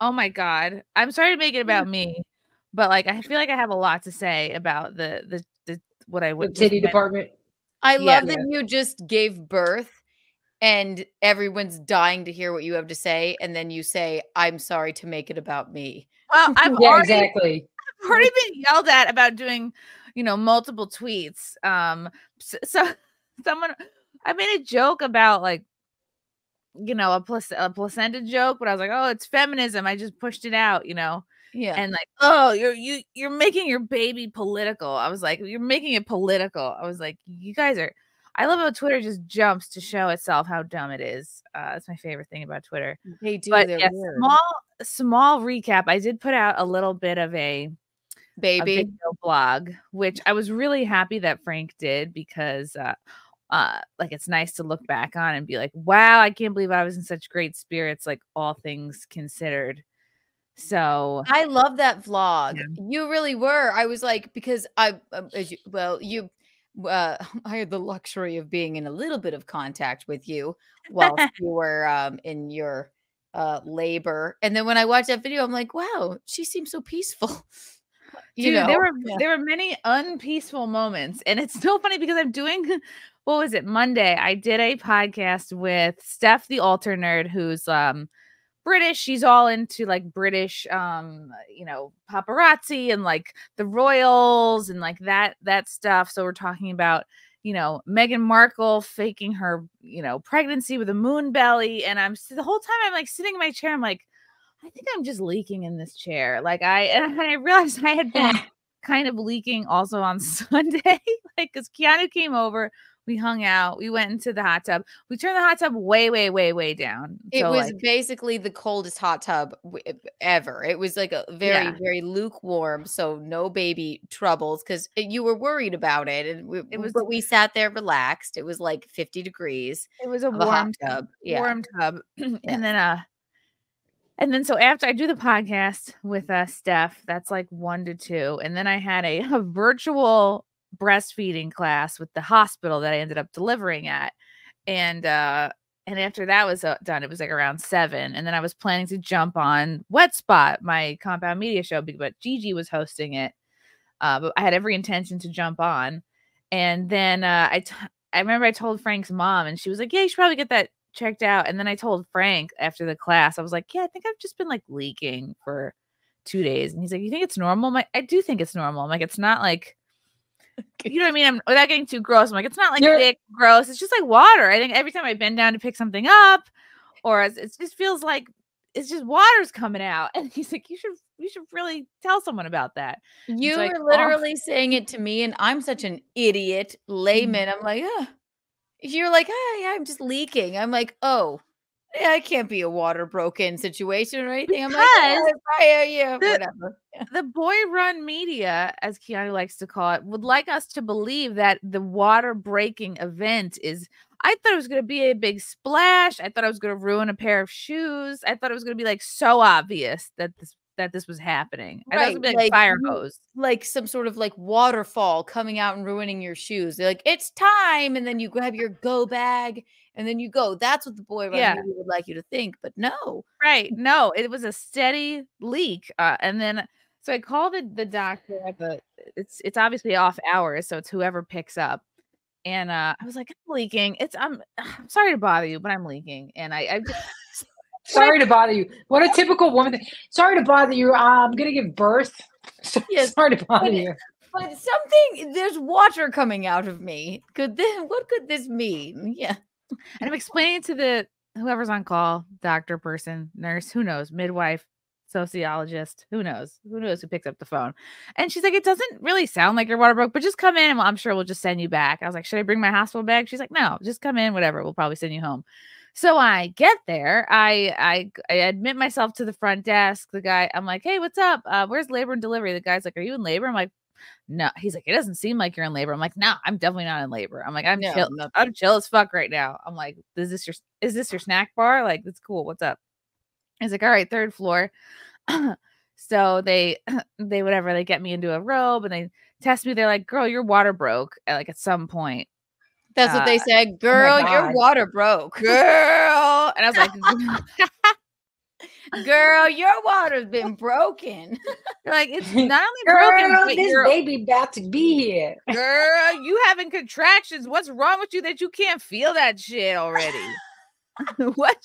Oh my God. I'm sorry to make it about me, but like I feel like I have a lot to say about the what I would the titty department. I love that you just gave birth and everyone's dying to hear what you have to say, and then you say, "I'm sorry to make it about me." Well, I've exactly. I've already been yelled at about doing, multiple tweets. So someone, I made a joke about like, a placenta joke, but I was like, oh, it's feminism. I just pushed it out, Yeah. And like, oh, you're making your baby political. I was like, you're making it political. I was like, you guys are. I love how Twitter just jumps to show itself how dumb it is. That's my favorite thing about Twitter. They do. But They're weird. Small recap. I did put out a little bit of a video blog, which I was really happy that Frank did because like it's nice to look back on and be like, wow, I can't believe I was in such great spirits, like all things considered. So I love that vlog. You really were. I was like, because I had the luxury of being in a little bit of contact with you while you were in your labor. And then when I watched that video, I'm like, wow, she seems so peaceful. Dude, there were many unpeaceful moments. And it's so funny because I'm doing, what was it, Monday? I did a podcast with Steph, the altar nerd, who's British. She's all into like British paparazzi and like the royals and like that stuff. So we're talking about Meghan Markle faking her pregnancy with a moon belly, and the whole time I'm like sitting in my chair, I'm like, I think I'm just leaking in this chair. Like I realized I had been kind of leaking also on Sunday, like because Keanu came over. We hung out. We went into the hot tub. We turned the hot tub way, way, way, way down. It was basically the coldest hot tub ever. It was like a very, very lukewarm. So no baby troubles because you were worried about it. And but we sat there relaxed. It was like 50 degrees. It was a warm tub. Yeah. Warm tub. And then so after I do the podcast with Steph, that's like 1 to 2. And then I had a virtual breastfeeding class with the hospital that I ended up delivering at. And after that was done, it was like around 7. And then I was planning to jump on Wet Spot, my compound media show, but Gigi was hosting it. But I had every intention to jump on. And then I remember I told Frank's mom and she was like, yeah, you should probably get that checked out. And then I told Frank after the class, I was like, yeah, I think I've just been like leaking for 2 days. And he's like, you think it's normal? I'm like, I do think it's normal. I'm like, it's not like, you know what I mean? I'm without getting too gross. I'm like, it's not like thick, gross. It's just like water. I think every time I bend down to pick something up, or it just feels like it's just water's coming out. And he's like, you should really tell someone about that. You were literally saying it to me, and I'm such an idiot layman. I'm like, you're like, hey, I'm just leaking. I'm like, oh, yeah, it can't be a water broken situation or anything. I'm like, whatever. The boy run media, as Keanu likes to call it, would like us to believe that the water breaking event is, I thought it was going to be a big splash. I thought I was going to ruin a pair of shoes. I thought it was going to be like so obvious that this was happening. I thought it was going to be like fire hose. Like some sort of like waterfall coming out and ruining your shoes. They're like, it's time. And then you grab your go bag and then you go. That's what the boy run media would like you to think. But no. Right. No, it was a steady leak. And then, so I called the doctor at it's obviously off hours. So it's whoever picks up. And I was like, I'm leaking. I'm sorry to bother you, but I'm leaking. And I just... Sorry to bother you. What a typical woman thing. Sorry to bother you. I'm going to give birth. Sorry to bother you. But there's water coming out of me. What could this mean? Yeah. And I'm explaining to whoever's on call, doctor, person, nurse, who knows, midwife, sociologist, who knows who picks up the phone. And she's like, it doesn't really sound like your water broke, but just come in and I'm sure we'll just send you back. I was like, should I bring my hospital bag? She's like, no, just come in, whatever. We'll probably send you home. So I get there. I admit myself to the front desk. The guy, I'm like, hey, what's up? Where's labor and delivery? The guy's like, are you in labor? I'm like, no. He's like, it doesn't seem like you're in labor. I'm like, no, I'm definitely not in labor. I'm like, I'm chill as fuck right now. I'm like, is this your snack bar? Like, it's cool. What's up? He's like, all right, 3rd floor. So they get me into a robe and they test me. They're like, girl, your water broke at some point. That's what they said. Girl, your water broke. Girl. And I was like, Girl, your water's been broken. You're like, it's not only Girl, broken, but this baby about to be here. girl, you having contractions. What's wrong with you that you can't feel that shit already? What?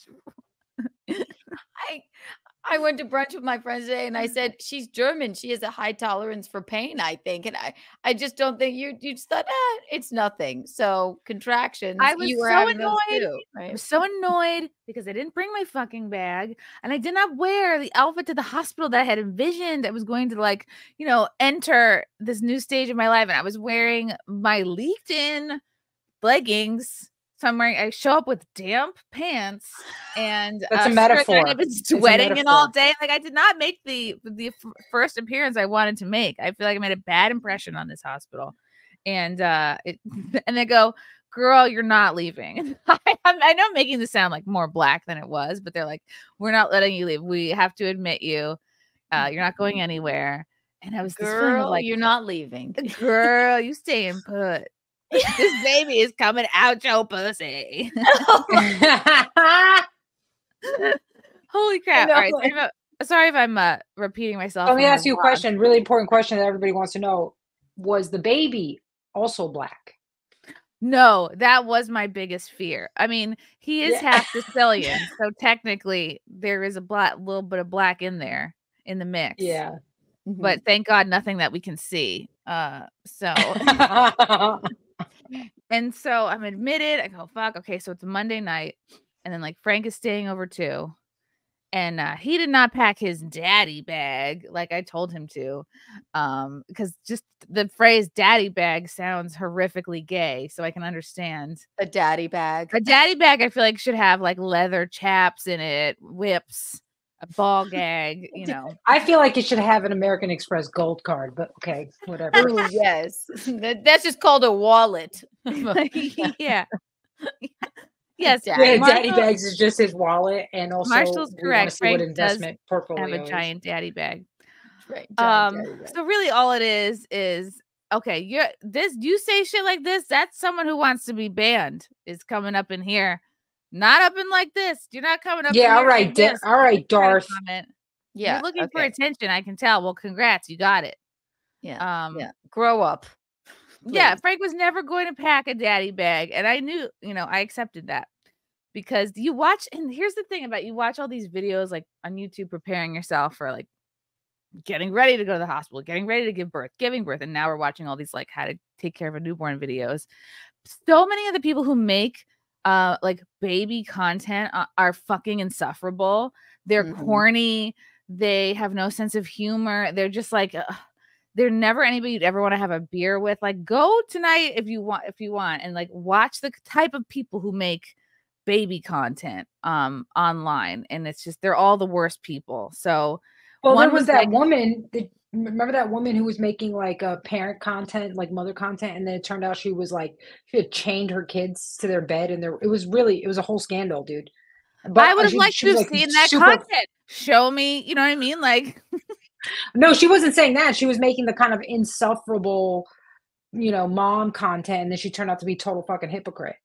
I went to brunch with my friends today and I said, she's German. She has a high tolerance for pain, I think. And I just don't think you just thought, it's nothing. So contractions, I was you were so having those annoyed. too, I right? was so annoyed because I didn't bring my fucking bag and I did not wear the outfit to the hospital that I had envisioned I was going to, like, you know, enter this new stage of my life. And I was wearing my leaked in leggings. So I show up with damp pants and That's a metaphor. I've been sweating in all day. Like, I did not make the first appearance I wanted to make. I feel like I made a bad impression on this hospital. And and they go, girl, you're not leaving. I know I'm making this sound like more black than it was, but they're like, we're not letting you leave. We have to admit you. You're not going anywhere. And I was this feeling of like, you're not leaving. Girl, you staying put. This baby is coming out your pussy. Holy crap. All right. Sorry if I'm repeating myself. Let me ask you a question. Really important question that everybody wants to know. Was the baby also black? No, that was my biggest fear. I mean, he is half Sicilian, so technically there is a little bit of black in there in the mix. Yeah. But thank God nothing that we can see. And so I'm admitted. I go, fuck. Okay, so it's a Monday night. And then, like, Frank is staying over too. And he did not pack his daddy bag like I told him to. Because just the phrase daddy bag sounds horrifically gay. So I can understand. A daddy bag. A daddy bag, I feel like, should have like leather chaps in it, whips, a ball gag, you know. I feel like it should have an American Express gold card, but okay, whatever. Ooh, yes. That's just called a wallet. Yeah. Yes, daddy bags is just his wallet, and also Marshall's correct. Frank what investment portfolio have a giant daddy bag. Right. So really, all it is okay. You say shit like this. That's someone who wants to be banned is coming up in here. Not up in like this. You're not coming up. Yeah, all right, like all right, Darth. Yeah, you're looking for attention. I can tell. Well, congrats, you got it. Yeah. Grow up. Please. Yeah, Frank was never going to pack a daddy bag, and I knew, I accepted that because you watch. And here's the thing about you watch all these videos like on YouTube, preparing yourself for like getting ready to go to the hospital, getting ready to give birth, giving birth, and now we're watching all these like how to take care of a newborn videos. So many of the people who make like baby content are fucking insufferable. They're corny. They have no sense of humor. They're just like they're never anybody you'd ever want to have a beer with. Like, go tonight if you want, and like watch the type of people who make baby content online, and it's just they're all the worst people. So there was that woman. Remember that woman who was making like parent content, like mother content, and then it turned out she had chained her kids to their bed, and it was a whole scandal, dude. But I would have liked to have seen that content. Show me, you know what I mean? Like, no, she wasn't saying that. She was making the kind of insufferable, mom content, and then she turned out to be total fucking hypocrite.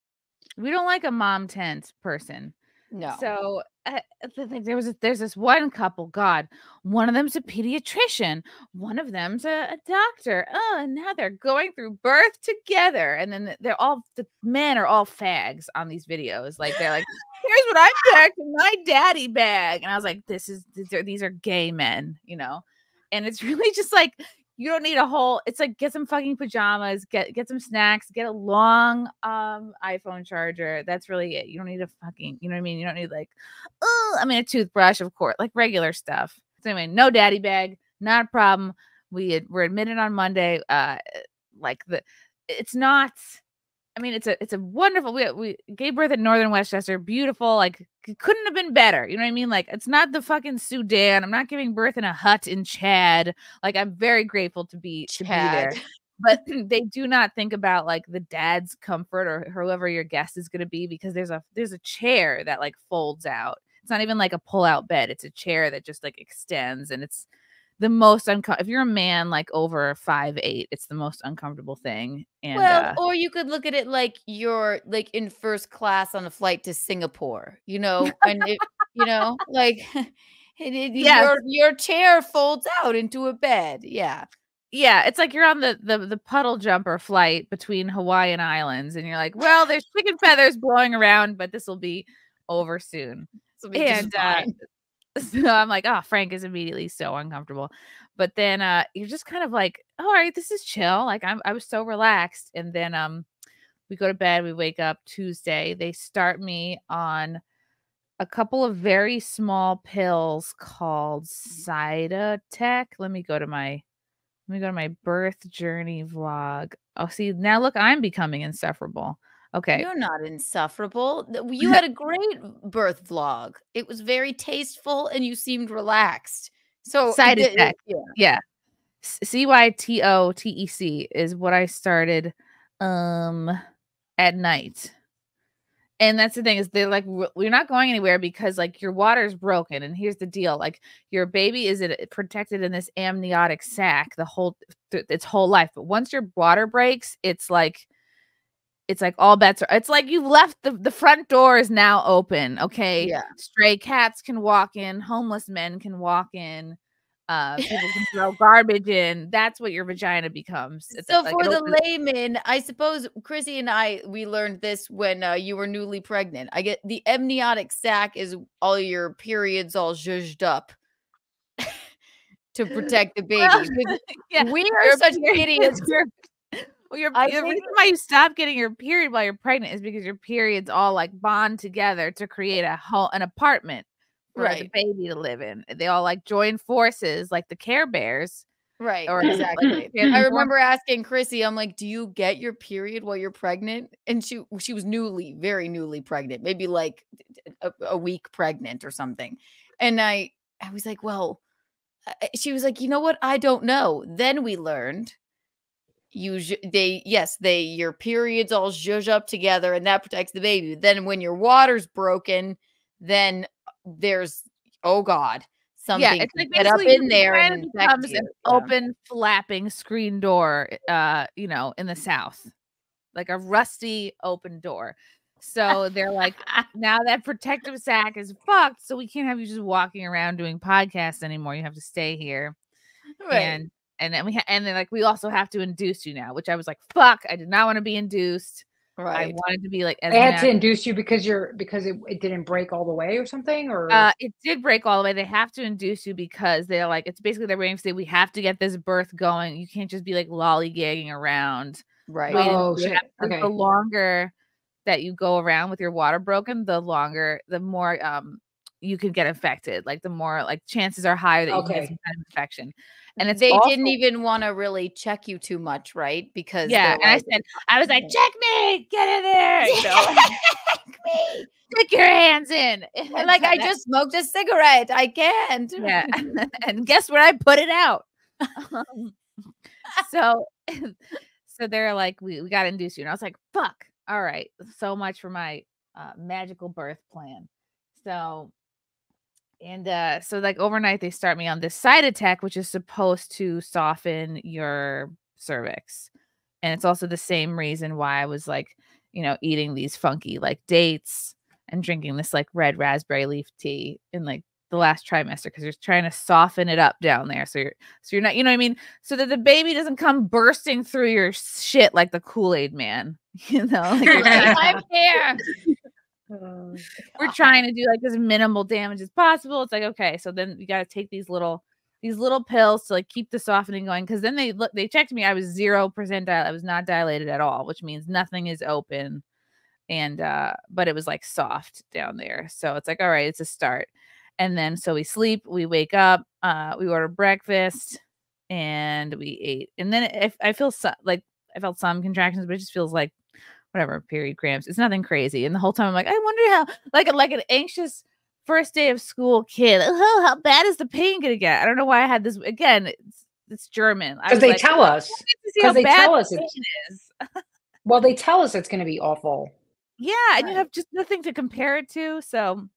We don't like a mom tent person. No. So there's this one couple. God, one of them's a pediatrician, one of them's a doctor. Oh, and now they're going through birth together, and then the men are all fags on these videos. Like they're like, here's what I packed in my daddy bag, and I was like, these are gay men, and it's really just like. You don't need it's like get some fucking pajamas, get some snacks, get a long iPhone charger. That's really it. You don't need a fucking, you know what I mean? You don't need like, a toothbrush, of course, like regular stuff. So anyway, no daddy bag, not a problem. We're admitted on Monday. It's not. It's a wonderful. We gave birth at Northern Westchester. Beautiful. Like, it couldn't have been better. You know what I mean? Like, it's not the fucking Sudan. I'm not giving birth in a hut in Chad. Like, I'm very grateful to be there. But they do not think about like the dad's comfort or whoever your guest is going to be, because there's a chair that like folds out. It's not even like a pull-out bed. It's a chair that just like extends, and it's the most if you're a man like over 5'8", it's the most uncomfortable thing. And or you could look at it like you're like in first class on a flight to Singapore, and like Your chair folds out into a bed. Yeah. Yeah, it's like you're on the puddle jumper flight between Hawaiian islands, and you're like, well, there's chicken feathers blowing around, but this will be over soon. And so I'm like, oh, Frank is immediately so uncomfortable. But then you're just kind of like, all right, this is chill. Like I was so relaxed. And then we go to bed, we wake up Tuesday. They start me on a couple of very small pills called Cytotec. Let me go to my birth journey vlog. Oh, see, now look, I'm becoming insufferable. Okay. You're not insufferable. You had a great birth vlog. It was very tasteful and you seemed relaxed. So Cytotec. Yeah. CYTOTEC is what I started at night. And that's the thing is they're like, we're not going anywhere because like your water's broken. And here's the deal. Like your baby is protected in this amniotic sac its whole life. But once your water breaks, it's like all bets are, it's like you've left the front door is now open. Okay. Yeah. Stray cats can walk in. Homeless men can walk in. People can throw garbage in. That's what your vagina becomes. So like for the layman, I suppose Chrissy and we learned this when you were newly pregnant. I get the amniotic sac is all your periods all zhuzhed up to protect the baby. Yeah, we are such idiots. The reason why you stop getting your period while you're pregnant is because your periods all like bond together to create an apartment for the baby to live in. They all like join forces like the Care Bears. Right. Or exactly. I remember asking Chrissy, I'm like, do you get your period while you're pregnant? And she was very newly pregnant, maybe like a week pregnant or something. And I was like, well, she was like, you know what? I don't know. Then we learned your periods all zhuzh up together and that protects the baby. Then when your water's broken, then there's something it's like get up in there and becomes an open flapping screen door in the South, like a rusty open door. So they're like, now that protective sac is fucked, so we can't have you just walking around doing podcasts anymore. You have to stay here. Right. And then we also have to induce you now, which I was like, fuck, I did not want to be induced. Right. I wanted to be like, they had to induce you because it didn't break all the way or something, or it did break all the way. They have to induce you because they're like, it's basically they're waiting to say we have to get this birth going. You can't just be like lollygagging around. Right. Oh shit. Okay. The longer that you go around with your water broken, the more you could get infected. Like the more like chances are higher that you can get some kind of infection. And they didn't even want to really check you too much, right? Because and I was like, check me, get in there, check me, stick your hands in. And like I just smoked a cigarette, I can't. Yeah, and guess where I put it out? So they're like, we got to induce you, and I was like, fuck, all right, so much for my magical birth plan. So like overnight they start me on this Cytotec, which is supposed to soften your cervix. And it's also the same reason why I was like, eating these funky like dates and drinking this like red raspberry leaf tea in like the last trimester, because you're trying to soften it up down there. So you're not, you know what I mean? So that the baby doesn't come bursting through your shit like the Kool-Aid man, like I'm here. We're trying to do like as minimal damage as possible. It's like, okay, so then you got to take these little pills to like keep the softening going, because then they checked me. I was 0% dilated. I was not dilated at all, which means nothing is open. And but it was like soft down there. So it's like, all right, it's a start. And then so we sleep, we wake up, we order breakfast, and we ate. And then I felt some contractions, but it just feels like whatever, period cramps. It's nothing crazy. And the whole time I'm like, I wonder how, like an anxious first day of school kid, how bad is the pain gonna get? I don't know why I had this. Again, it's German. Because they tell us. Because they tell us it is. Well, they tell us it's gonna be awful. Yeah, and you have just nothing to compare it to. So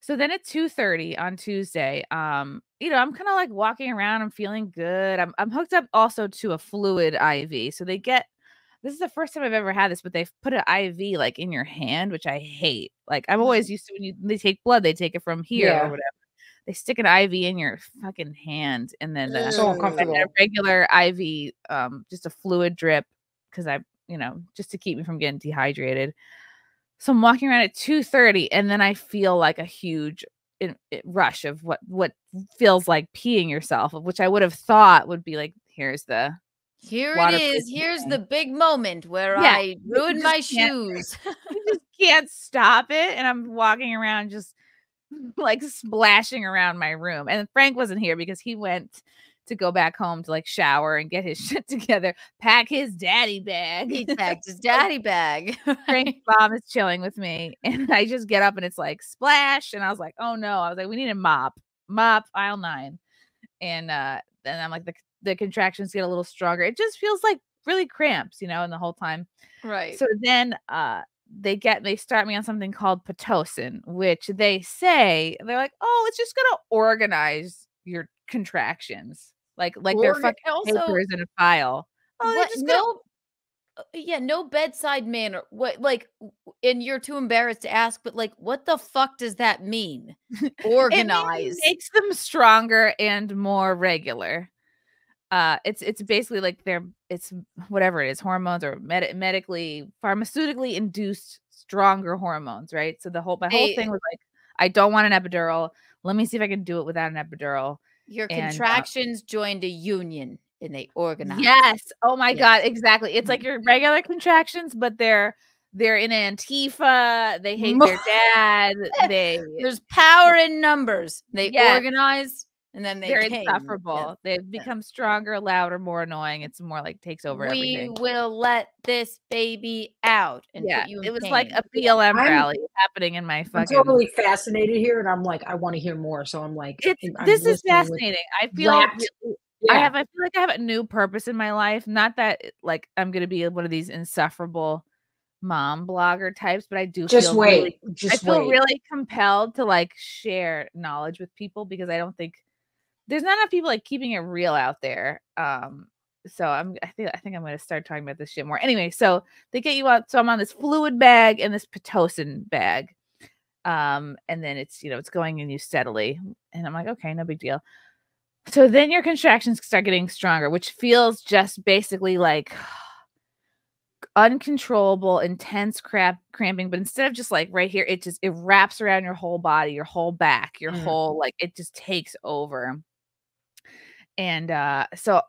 then at 2:30 on Tuesday, I'm kind of like walking around. I'm feeling good. I'm hooked up also to a fluid IV. So this is the first time I've ever had this, but they've put an IV like in your hand, which I hate. Like I'm always used to when they take blood, they take it from here or whatever. they stick an IV in your fucking hand, and then So uncomfortable. a regular IV, just a fluid drip, because just to keep me from getting dehydrated. So I'm walking around at 2:30, and then I feel like a huge rush of what feels like peeing yourself, which I would have thought would be like, here it is. Here's the big moment where I ruined my shoes. You just can't stop it. And I'm walking around just like splashing around my room. And Frank wasn't here because he went to go back home to like shower and get his shit together, pack his daddy bag. He packed his daddy bag. Frank's mom is chilling with me, and I just get up and it's like splash. And I was like, oh no. I was like, we need a mop aisle 9. And then I'm like, the contractions get a little stronger. It just feels like really cramps, and the whole time. Right. So then they start me on something called Pitocin, which they say, they're like, oh, it's just gonna organize your contractions. Like they're fucking papers in a file. Oh, no bedside manner. What, like, and you're too embarrassed to ask, but like, what the fuck does that mean? Organize. It makes them stronger and more regular. It's basically like it's whatever it is, hormones or pharmaceutically induced stronger hormones, right? So my whole thing was like, I don't want an epidural. Let me see if I can do it without an epidural. Your contractions joined a union and they organized. Yes. Oh my God. Exactly. It's like your regular contractions, but they're in Antifa. They hate their dad. There's power in numbers. They organize. And then they're insufferable. They've become stronger, louder, more annoying. It's more like takes over everything. We will let this baby out. And it was like a BLM rally happening in my fucking. I'm totally fascinated here, and I'm like, I want to hear more. So I'm like, this is fascinating. I feel like I feel like I have a new purpose in my life. Not that like I'm gonna be one of these insufferable mom blogger types, but I do feel really compelled to like share knowledge with people, because I don't think there's not enough people like keeping it real out there. So I think I'm going to start talking about this shit more. Anyway, so they get you out. So I'm on this fluid bag and this Pitocin bag. And then it's going in you steadily. And I'm like, okay, no big deal. So then your contractions start getting stronger, which feels just basically like uncontrollable, intense cramping. But instead of just like right here, it wraps around your whole body, your whole back, your whole, like, it just takes over. And so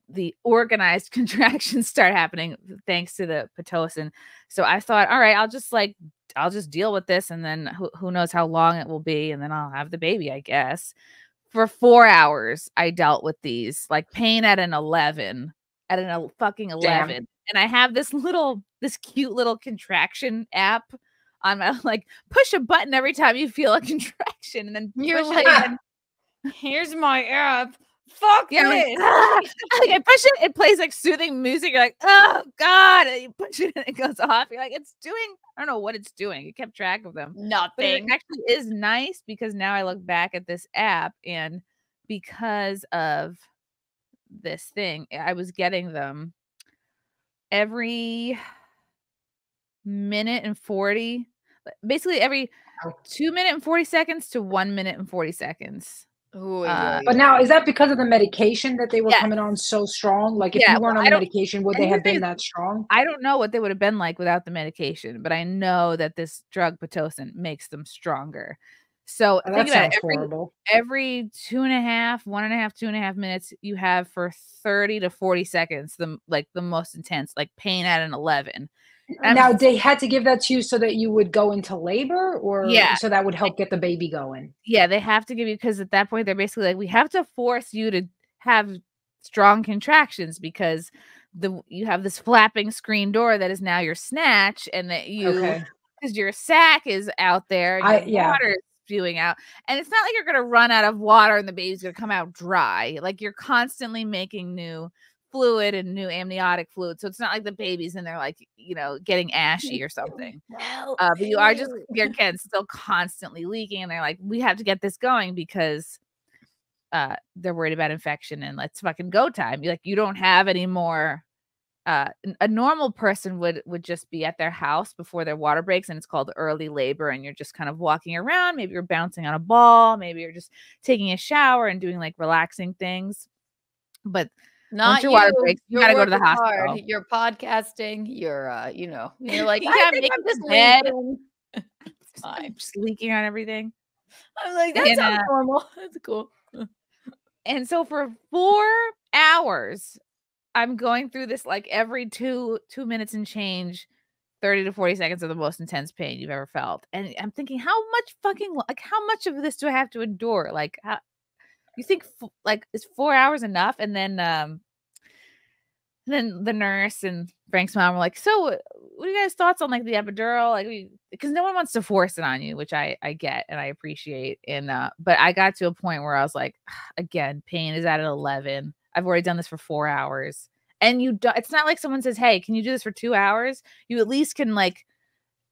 the organized contractions start happening thanks to the Pitocin. So I thought, all right, I'll just deal with this, and then who knows how long it will be, and then I'll have the baby, I guess. For 4 hours, I dealt with these, like pain at an 11, fucking 11. Damn. And I have this cute little contraction app on my, like, push a button every time you feel a contraction, and then you're like, here's my app. Fuck this. Like, I push it, it plays like soothing music. You're like, oh God. And you push it and it goes off. You're like, it's doing, I don't know what it's doing. It kept track of them. Nothing. But it actually is nice, because now I look back at this app, and because of this thing, I was getting them every minute and 40, basically every 2 minutes and 40 seconds to 1 minute and 40 seconds. But now, is that because of the medication that they were coming on so strong? Like, if you weren't on the medication, would they have been that strong? I don't know what they would have been like without the medication, but I know that this drug Pitocin makes them stronger. So think about it. Every 2.5 minutes, you have for 30 to 40 seconds, the most intense, like pain at an 11. Now, they had to give that to you so that you would go into labor, or so that would help get the baby going? Yeah, they have to give you, because at that point they're basically like, we have to force you to have strong contractions, because you have this flapping screen door that is now your snatch, and that because your sac is out there, and your water is spewing out, and it's not like you're gonna run out of water and the baby's gonna come out dry. Like, you're constantly making new fluid and new amniotic fluid, so it's not like the baby's in there like, getting ashy or something. But your kid's still constantly leaking, and they're like, we have to get this going, because they're worried about infection, and let's fucking go time. You don't have any more a normal person would just be at their house before their water breaks, and it's called early labor, and you're just kind of walking around. Maybe you're bouncing on a ball, maybe you're just taking a shower and doing like relaxing things. But not once your you. water breaks, you You're gotta go to the working hospital. hard. You're podcasting. You're you're like, You I gotta think make I'm just bed. leaking. It's I'm fine. just leaking on everything. I'm like, that And, sounds normal. That's cool. And so for 4 hours, I'm going through this like every 2 minutes and change, 30 to 40 seconds of the most intense pain you've ever felt. And I'm thinking, how much of this do I have to endure? Like, how, you think like is 4 hours enough? And then the nurse and Frank's mom were like, so what are you guys' thoughts on like the epidural? Like, because no one wants to force it on you, which I get and I appreciate. And but I got to a point where I was like, again, pain is at an 11. I've already done this for 4 hours. And it's not like someone says, hey, can you do this for 2 hours? You at least can like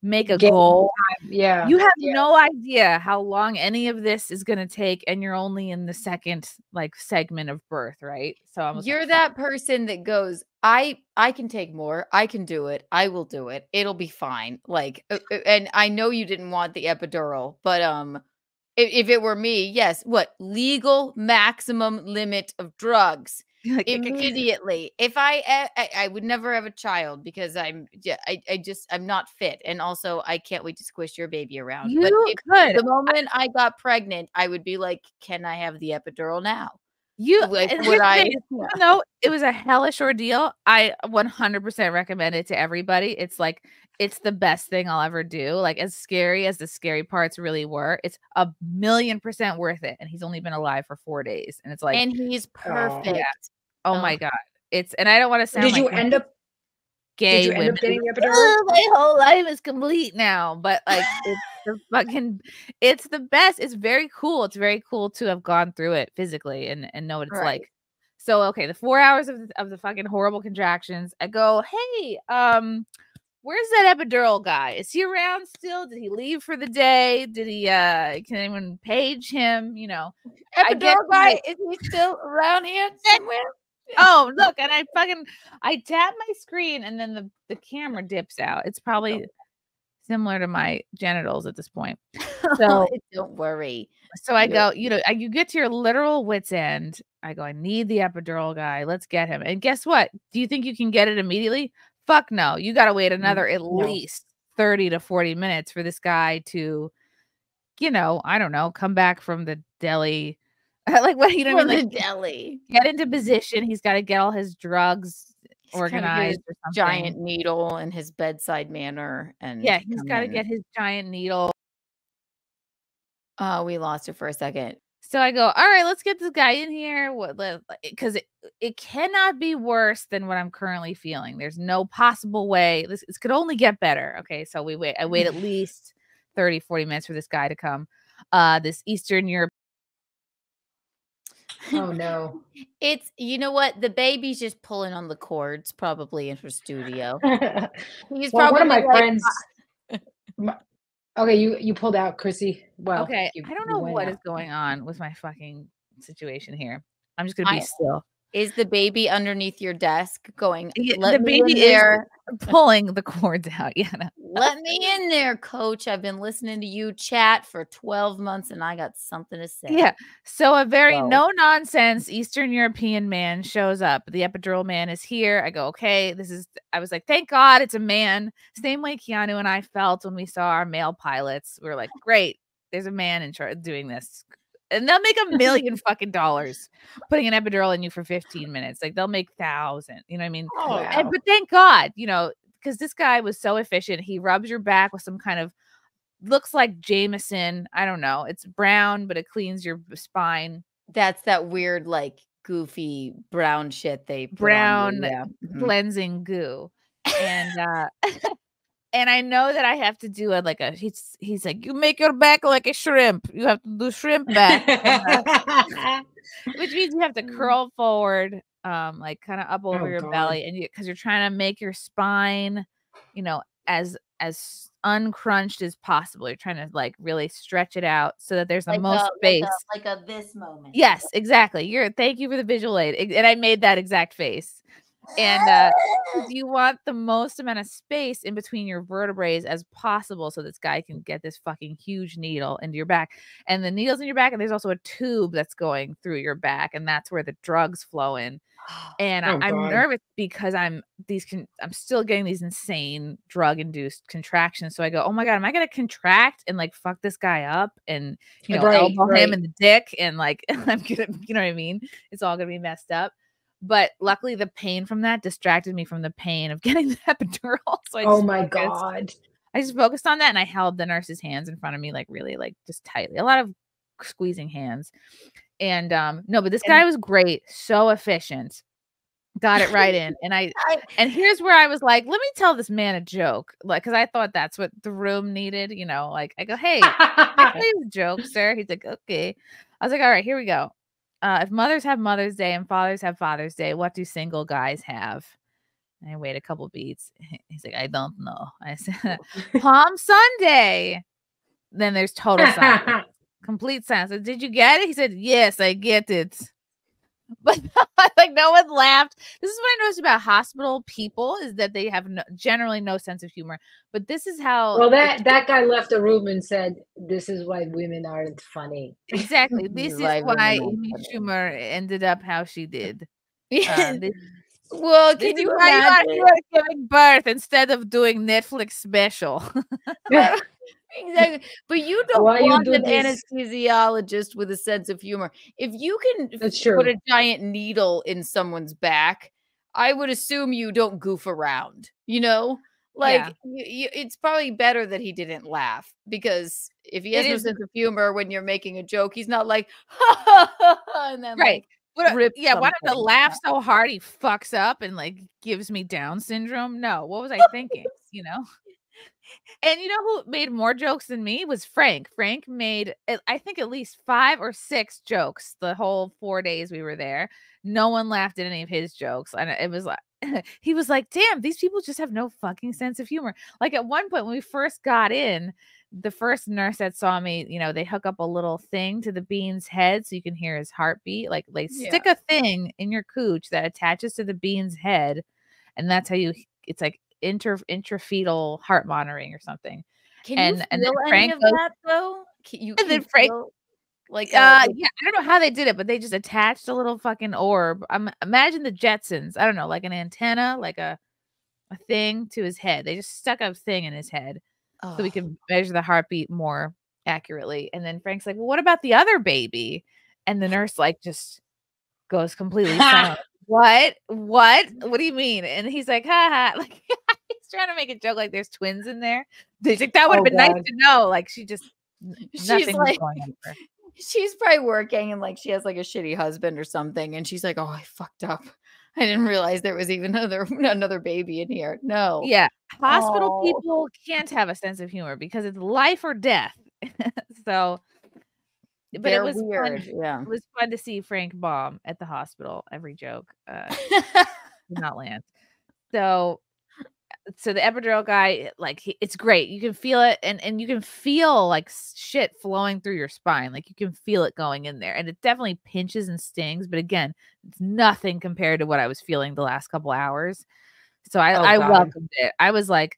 make a goal. Yeah. You have no idea how long any of this is going to take. And you're only in the second like segment of birth, right? So you're that person that goes, I can take more. I can do it. I will do it. It'll be fine. Like, and I know you didn't want the epidural, but if it were me, yes. What legal maximum limit of drugs? Immediately. If I would never have a child because I'm not fit, and also I can't wait to squish your baby around. But the moment I got pregnant, I would be like, can I have the epidural now? Even though it was a hellish ordeal, I 100% recommend it to everybody. It's like, it's the best thing I'll ever do. Like, as scary as the scary parts really were, it's 1,000,000% worth it. And he's only been alive for 4 days. And it's like, and he's perfect. Oh my God. And I don't want to sound Did you end up gay. Did you end up getting the epidural? Oh, my whole life is complete now. But like, it's the best. It's very cool. It's very cool to have gone through it physically and know what it's like. So, okay, the 4 hours of the fucking horrible contractions, I go, hey, where's that epidural guy? Is he around still? Did he leave for the day? Did he, can anyone page him? You know, epidural guy, is he still around here somewhere? Oh, look, and I tap my screen and then the camera dips out. It's probably similar to my genitals at this point. So don't worry. So I go, you get to your literal wit's end. I go, I need the epidural guy. Let's get him. And guess what? Do you think you can get it immediately? Fuck no. You got to wait another at least 30 to 40 minutes for this guy to, I don't know, come back from the deli. Like, what, you know what I mean? Like, deli. Get into position. He's got to get all his drugs organized. Or something. Giant needle and his bedside manner. And yeah, he's got to get his giant needle. Oh, we lost it for a second. So I go, all right, let's get this guy in here. Because it cannot be worse than what I'm currently feeling. There's no possible way. This could only get better. Okay, so I wait at least 30, 40 minutes for this guy to come. This Eastern Europe. Oh no. It's, you know what? The baby's just pulling on the cords probably in her studio. He's probably one of my friends. Okay, you pulled out, Chrissy. Well, okay, I don't know what is going on with my fucking situation here. I'm just gonna be still. Is the baby underneath your desk going? The baby is pulling the cords out. Yeah. No. Let me in there, coach. I've been listening to you chat for 12 months and I got something to say. Yeah. So a very no nonsense Eastern European man shows up. The epidural man is here. I go, okay, I was like, thank God it's a man. Same way Keanu and I felt when we saw our male pilots. We were like, great, there's a man in charge doing this. And they'll make $1 million fucking dollars putting an epidural in you for 15 minutes. Like, they'll make 1,000. You know what I mean? Oh, wow. But thank God, because this guy was so efficient. He rubs your back with some kind of, looks like Jameson. I don't know. It's brown, but it cleans your spine. That's that weird, like, goofy brown shit they put brown on cleansing goo. And and I know that I have to do it like he's like, you make your back like a shrimp. You have to do shrimp back. Which means you have to curl forward, like kind of up over your belly, and because you're trying to make your spine, as uncrunched as possible. You're trying to like really stretch it out so that there's the most space. Like a this moment. Yes, exactly. Thank you for the visual aid. And I made that exact face. And you want the most amount of space in between your vertebrae as possible so this guy can get this fucking huge needle into your back. And the needle's in your back, and there's also a tube that's going through your back, and that's where the drugs flow in. And I'm nervous because I'm still getting these insane drug-induced contractions. So I go, oh my God, am I gonna contract and like fuck this guy up and elbow him in the dick and like I'm gonna, you know what I mean? It's all gonna be messed up. But luckily the pain from that distracted me from the pain of getting the epidural. So I just focused on that, and I held the nurse's hands in front of me, like really like just tightly, a lot of squeezing hands. And no, but this guy was great, so efficient. Got it right in. And here's where I was like, let me tell this man a joke. Like, because I thought that's what the room needed, like I go, hey, I tell you a joke, sir. He's like, okay. I was like, all right, here we go. If mothers have Mother's Day and fathers have Father's Day, what do single guys have? And I wait a couple beats. He's like, I don't know. I said, Palm Sunday. Then there's total silence. Complete silence. Did you get it? He said, yes, I get it. But like no one laughed. This is what I noticed about hospital people is that they have generally no sense of humor. But this is how. Well, that guy left the room and said, "This is why women aren't funny." Exactly. This is why Amy Schumer ended up how she did. Well, can you imagine you are giving birth instead of doing Netflix special? Exactly. But you don't want an anesthesiologist with a sense of humor. If you can put a giant needle in someone's back, I would assume you don't goof around, Like, it's probably better that he didn't laugh, because if he has no sense of humor when you're making a joke, he's not like, ha, ha, ha, ha, and then right. Like, why don't I laugh so hard he fucks up and like gives me Down syndrome? No, what was I thinking? And you know who made more jokes than me was Frank. Frank made, I think, at least 5 or 6 jokes the whole 4 days we were there. No one laughed at any of his jokes. And it was like, he was like, damn, these people just have no fucking sense of humor. Like at one point when we first got in, the first nurse that saw me, they hook up a little thing to the bean's head so you can hear his heartbeat. Like they stick a thing in your cooch that attaches to the bean's head. And that's how it's like intrafetal heart monitoring or something. Can you feel any of that though? And then Frank, like, I don't know how they did it, but they just attached a little fucking orb. Imagine the Jetsons. I don't know, like an antenna, like a thing to his head. They just stuck a thing in his head so we could measure the heartbeat more accurately. And then Frank's like, well, what about the other baby? And the nurse like just goes completely silent. What do you mean? And he's like, ha ha. Like he's trying to make a joke like there's twins in there. He's like, that would have been nice to know. Like she's like, she's probably working and like she has like a shitty husband or something, and she's like, oh, I fucked up. I didn't realize there was even another baby in here. No. Yeah. Hospital people can't have a sense of humor because it's life or death. So but it was weird. Fun. Yeah. It was fun to see Frank bomb at the hospital. Every joke did not land. So the epidural guy, like it's great. You can feel it and you can feel like shit flowing through your spine. Like you can feel it going in there. And it definitely pinches and stings. But again, it's nothing compared to what I was feeling the last couple hours. So I welcomed it. I was like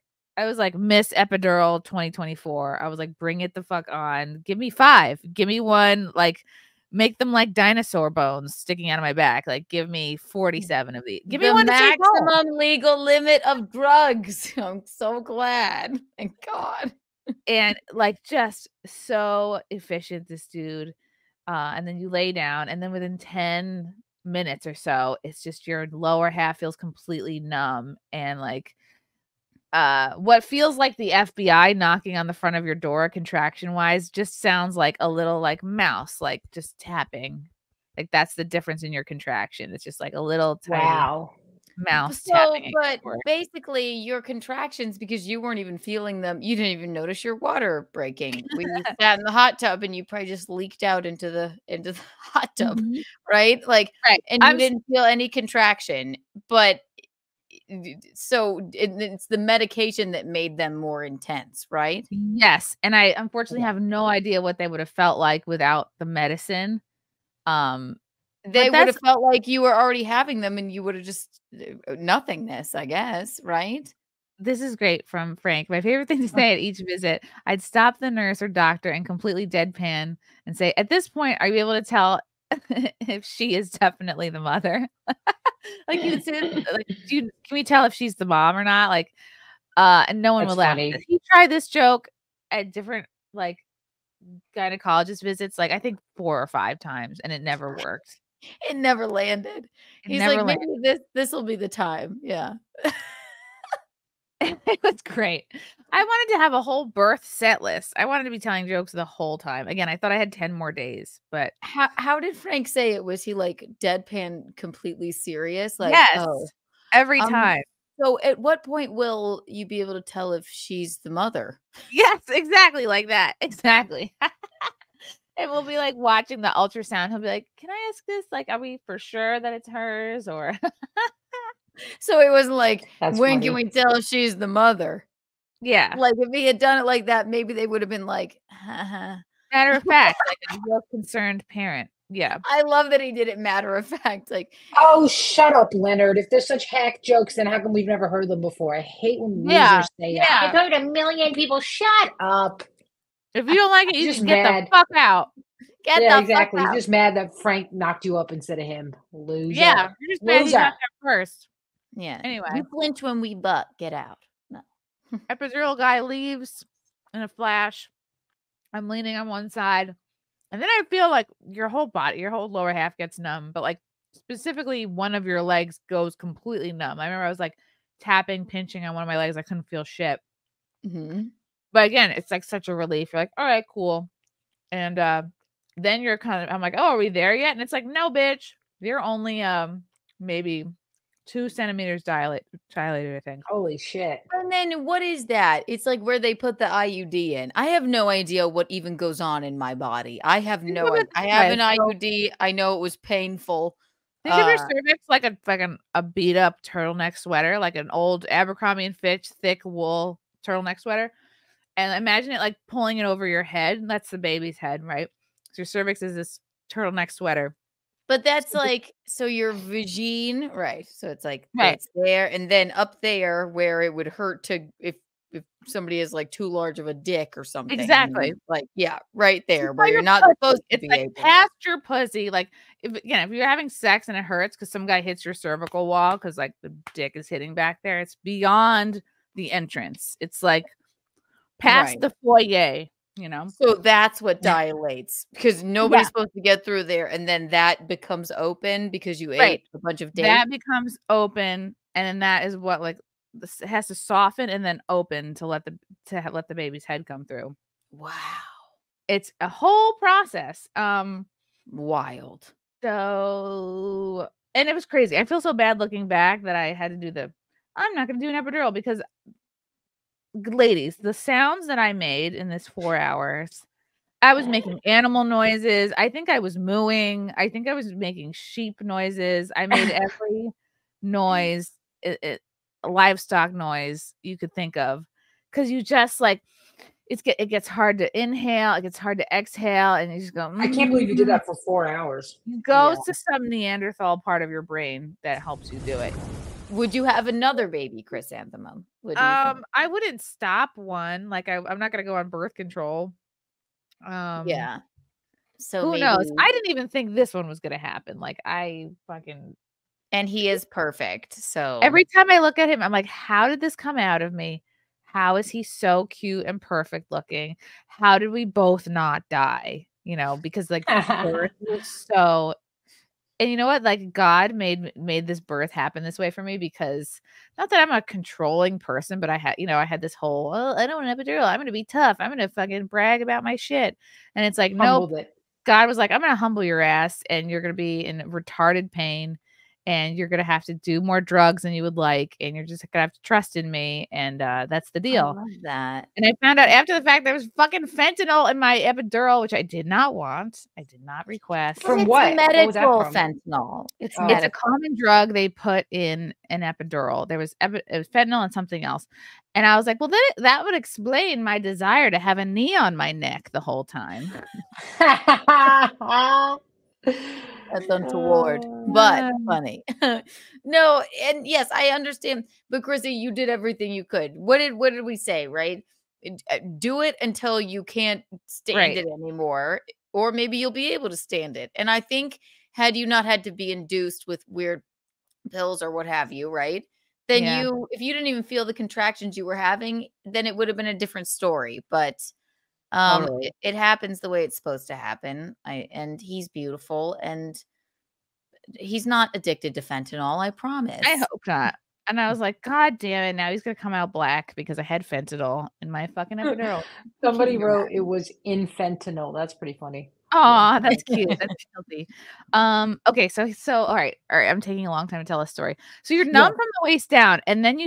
Miss Epidural 2024. I was like, bring it the fuck on. Give me 5. Give me 1. Like, make them like dinosaur bones sticking out of my back. Like, give me 47 of these. Give me one maximum legal limit of drugs. I'm so glad. Thank God. And like, just so efficient, this dude. And then you lay down, and then within 10 minutes or so, it's just your lower half feels completely numb and like. What feels like the FBI knocking on the front of your door contraction wise just sounds like a little like mouse, like just tapping. Like that's the difference in your contraction. It's just like a little tiny mouse tapping. But basically your contractions, because you weren't even feeling them, you didn't even notice your water breaking when you sat in the hot tub and you probably just leaked out into the hot tub, right? Like, and you didn't feel any contraction, but so it's the medication that made them more intense, right? Yes. And I unfortunately have no idea what they would have felt like without the medicine. They would have felt like you were already having them and you would have just nothingness, I guess, right? This is great from Frank. My favorite thing to say at each visit, I'd stop the nurse or doctor and completely deadpan and say, at this point, are you able to tell if she is definitely the mother? Like, you would say, like, can we tell if she's the mom or not? Like, and no one would laugh. He tried this joke at different, like, gynecologist visits, like, I think 4 or 5 times, and it never worked. It never landed. He's like, maybe this will be the time. Yeah. It was great. I wanted to have a whole birth set list. I wanted to be telling jokes the whole time. Again, I thought I had 10 more days, but how did Frank say it? Was he like deadpan, completely serious? Like, yes, every time. So at what point will you be able to tell if she's the mother? Yes, exactly like that. Exactly. And we'll be like watching the ultrasound. He'll be like, can I ask this? Like, are we for sure that it's hers? Or so it wasn't like, when can we tell she's the mother? Yeah. Like if he had done it like that, maybe they would have been like, matter of fact, like a real concerned parent. Yeah. I love that he did it matter of fact. Like, oh, shut up, Leonard. If there's such hack jokes, then how come we've never heard them before? I hate when losers say that. I've heard a million people. Shut up. If you don't like it, you just get the fuck out. Exactly. You're just mad that Frank knocked you up instead of him. Loser. Yeah. You're just mad he got there first. Yeah. Anyway. You flinch when we butt. Get out. No. Epidural guy leaves in a flash. I'm leaning on one side. And then I feel like your whole body, your whole lower half gets numb. But like specifically one of your legs goes completely numb. I remember I was like tapping, pinching on one of my legs. I couldn't feel shit. Mm-hmm. But again, it's like such a relief. You're like, all right, cool. And then you're kind of, I'm like, oh, are we there yet? And it's like, no, bitch. You're only maybe 2 centimeters dilated, I think. Holy shit. And then what is that? It's like where they put the IUD in. I have no idea what even goes on in my body. I have no idea. I have an IUD. I know it was painful. Think of your cervix like a beat up turtleneck sweater, like an old Abercrombie and Fitch thick wool turtleneck sweater. And imagine it like pulling it over your head. That's the baby's head, right? So your cervix is this turtleneck sweater. But that's like, so your vagine, right? So it's like that's there, and then up there where it would hurt to if somebody is like too large of a dick or something. Exactly. Like, yeah, right there where you're not supposed to be like past your pussy. Like if you're having sex and it hurts because some guy hits your cervical wall because like the dick is hitting back there. It's beyond the entrance. It's like past the foyer. You know, so that's what dilates because nobody's supposed to get through there, and then that becomes open because you ate a bunch of dates. That becomes open, and then that is what like it has to soften and then open to let the baby's head come through. Wow, it's a whole process. Wild. So, and it was crazy. I feel so bad looking back that I had to do I'm not going to do an epidural because. Ladies, the sounds that I made in this 4 hours, I was making animal noises. I think I was mooing. I think I was making sheep noises. I made every noise, livestock noise you could think of. Because you just like, it gets hard to inhale. It gets hard to exhale. And you just go, I can't believe you did that for 4 hours. It goes to some Neanderthal part of your brain that helps you do it. Would you have another baby, chrysanthemum? I wouldn't stop one. Like I'm not gonna go on birth control. Yeah. So who knows? I didn't even think this one was gonna happen. Like and he is perfect. So every time I look at him, I'm like, how did this come out of me? How is he so cute and perfect looking? How did we both not die? You know, because like birth was so. And you know what? Like God made this birth happen this way for me because not that I'm a controlling person, but I had this whole, I don't want an epidural. I'm going to be tough. I'm going to fucking brag about my shit. And it's like, no, God was like, I'm going to humble your ass and you're going to be in retarded pain and you're going to have to do more drugs than you would like. And you're just going to have to trust in me. And that's the deal. I love that. And I found out after the fact there was fucking fentanyl in my epidural, which I did not want. I did not request. From what? Medical what was that from? fentanyl. It's a common drug they put in an epidural. There was it was fentanyl and something else. And I was like, well, that would explain my desire to have a knee on my neck the whole time. That's untoward, but funny. No, and yes, I understand. But Chrissy, you did everything you could. What did we say, right? Do it until you can't stand it anymore, or maybe you'll be able to stand it. And I think had you not had to be induced with weird pills or what have you, right? Then if you didn't even feel the contractions you were having, then it would have been a different story. But it happens the way it's supposed to happen. And he's beautiful, and he's not addicted to fentanyl, I promise. I hope not. And I was like, God damn it, now he's gonna come out black because I had fentanyl in my fucking epidural. Somebody wrote it was in fentanyl. That's pretty funny. Oh, that's cute. That's healthy. Okay, so all right. I'm taking a long time to tell a story. So you're numb from the waist down, and then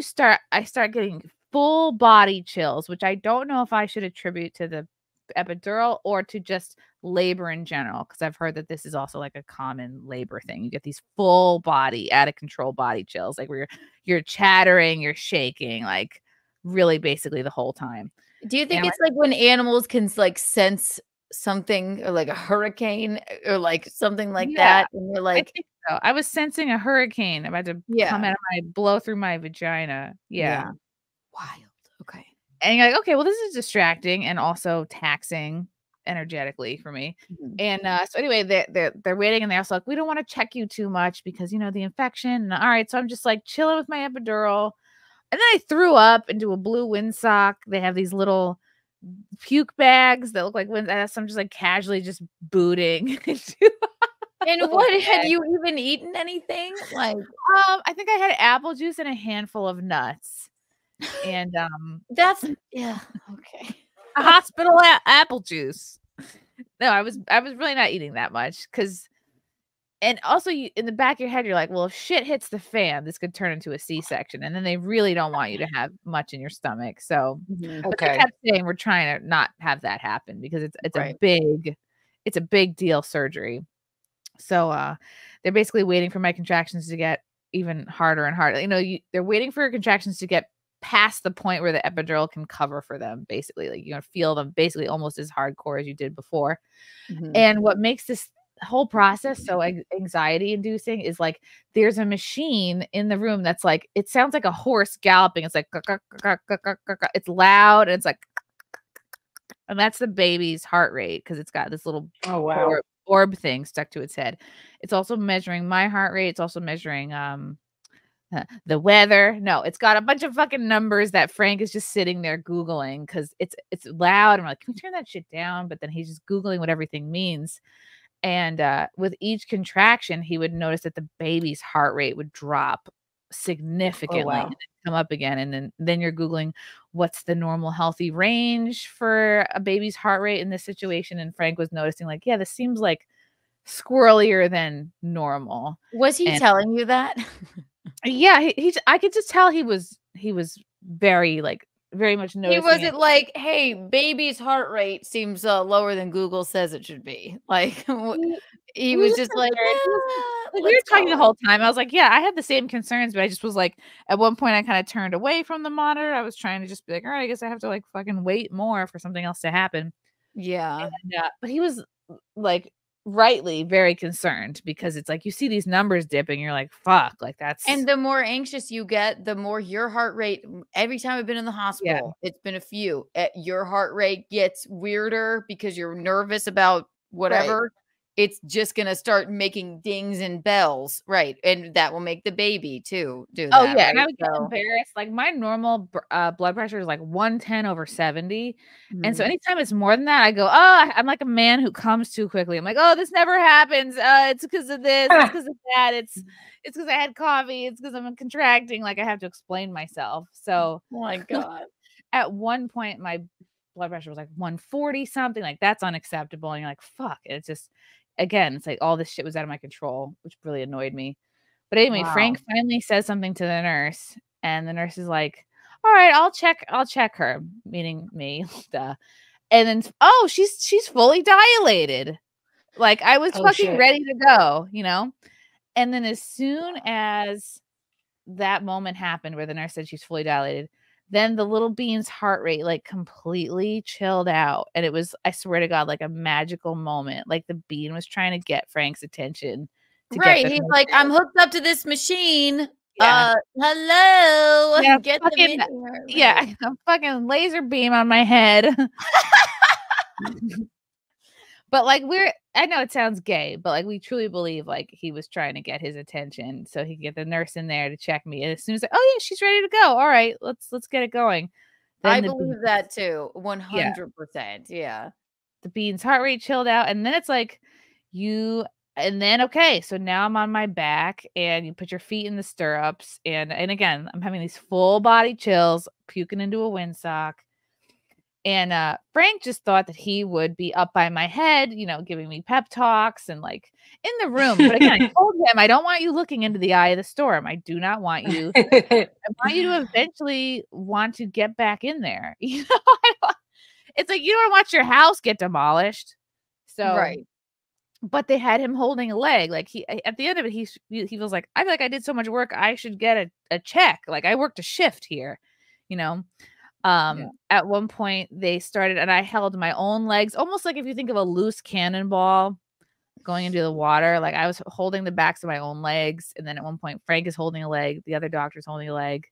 I start getting full body chills, which I don't know if I should attribute to the epidural or to just labor in general, because I've heard that this is also like a common labor thing. You get these full body, out of control body chills, like where you're chattering, you're shaking, like really basically the whole time. Do you think it's like when animals can like sense something, or like a hurricane or like something like that, and you're like, I think so. I was sensing a hurricane about to come out of blow through my vagina. Yeah. Wild. Okay. And you're like, okay, well, this is distracting and also taxing energetically for me. And so anyway, they're waiting, and they're also like, we don't want to check you too much because the infection. And, all right, so I'm just like chilling with my epidural, and then I threw up into a blue windsock. They have these little puke bags that look like wind. So I'm just like casually just booting. And what had you even eaten anything? Like, I think I had apple juice and a handful of nuts. And that's okay. A hospital apple juice. No, I was really not eating that much and also in the back of your head, you're like, well, if shit hits the fan, this could turn into a C-section, and then they really don't want you to have much in your stomach. So but they kept saying we're trying to not have that happen because it's a big deal surgery. So they're basically waiting for my contractions to get even harder and harder. They're waiting for your contractions to get past the point where the epidural can cover for them, basically. Like, you're gonna feel them basically almost as hardcore as you did before. And what makes this whole process so anxiety inducing is like there's a machine in the room that's like, it sounds like a horse galloping. It's like it's loud, and it's like, and that's the baby's heart rate because it's got this little orb thing stuck to its head. It's also measuring my heart rate. It's also measuring the weather. No, it's got a bunch of fucking numbers that Frank is just sitting there Googling because it's loud. And we're like, can we turn that shit down? But then he's just Googling what everything means. And with each contraction, he would notice that the baby's heart rate would drop significantly and then come up again. And then you're Googling what's the normal healthy range for a baby's heart rate in this situation. And Frank was noticing like, this seems like squirrelier than normal. Was he telling you that? Yeah, I could just tell he was very much noticing. He wasn't like, hey, baby's heart rate seems lower than Google says it should be. Like, he was just like, we were talking the whole time. I was like, I had the same concerns, but I just was like, at one point I kind of turned away from the monitor. I was trying to just be like, all right, I guess I have to like fucking wait more for something else to happen. Yeah. And, but he was like rightly very concerned because it's like you see these numbers dipping, you're like, fuck, like that's. And the more anxious you get, the more your heart rate. Every time I've been in the hospital, it's been a few. Your heart rate gets weirder because you're nervous about whatever. Right. It's just gonna start making dings and bells, right? And that will make the baby too do that. Oh yeah, right? and I would get embarrassed. Like my normal blood pressure is like 110/70, and so anytime it's more than that, I go, oh, I'm like a man who comes too quickly. I'm like, oh, this never happens. It's because of this. It's because of that. It's because I had coffee. It's because I'm contracting. Like I have to explain myself. So, oh my god. At one point, my blood pressure was like 140 something. Like that's unacceptable. And you're like, fuck. It's just. Again, it's like all this shit was out of my control, which really annoyed me. But anyway, Frank finally says something to the nurse, and the nurse is like, all right, I'll check her, meaning me. Duh. And then, she's fully dilated. Like I was fucking ready to go, And then as soon as that moment happened where the nurse said she's fully dilated, then the little bean's heart rate like completely chilled out. And it was, I swear to God, like a magical moment. Like the bean was trying to get Frank's attention Right. He's like, I'm hooked up to this machine. Yeah. Hello. Yeah, get fucking, them in here. Yeah, a fucking laser beam on my head. But like I know it sounds gay, but like we truly believe like he was trying to get his attention so he could get the nurse in there to check me. And as soon as like, oh yeah, she's ready to go. All right, let's get it going. Then I believe that too. 100%. Yeah. The bean's heart rate chilled out, and then it's like okay, so now I'm on my back, and you put your feet in the stirrups, and again, I'm having these full body chills, puking into a windsock. And Frank just thought that he would be up by my head, giving me pep talks and like in the room. But again, I told him, I don't want you looking into the eye of the storm. I do not want you. I want you to eventually want to get back in there. It's like you don't watch your house get demolished. So right. But they had him holding a leg. Like at the end of it, he feels like, I feel like I did so much work. I should get a check. Like I worked a shift here, At one point they started, and I held my own legs, almost like if you think of a loose cannonball going into the water, like I was holding the backs of my own legs. And then at one point, Frank is holding a leg. The other doctor's holding a leg.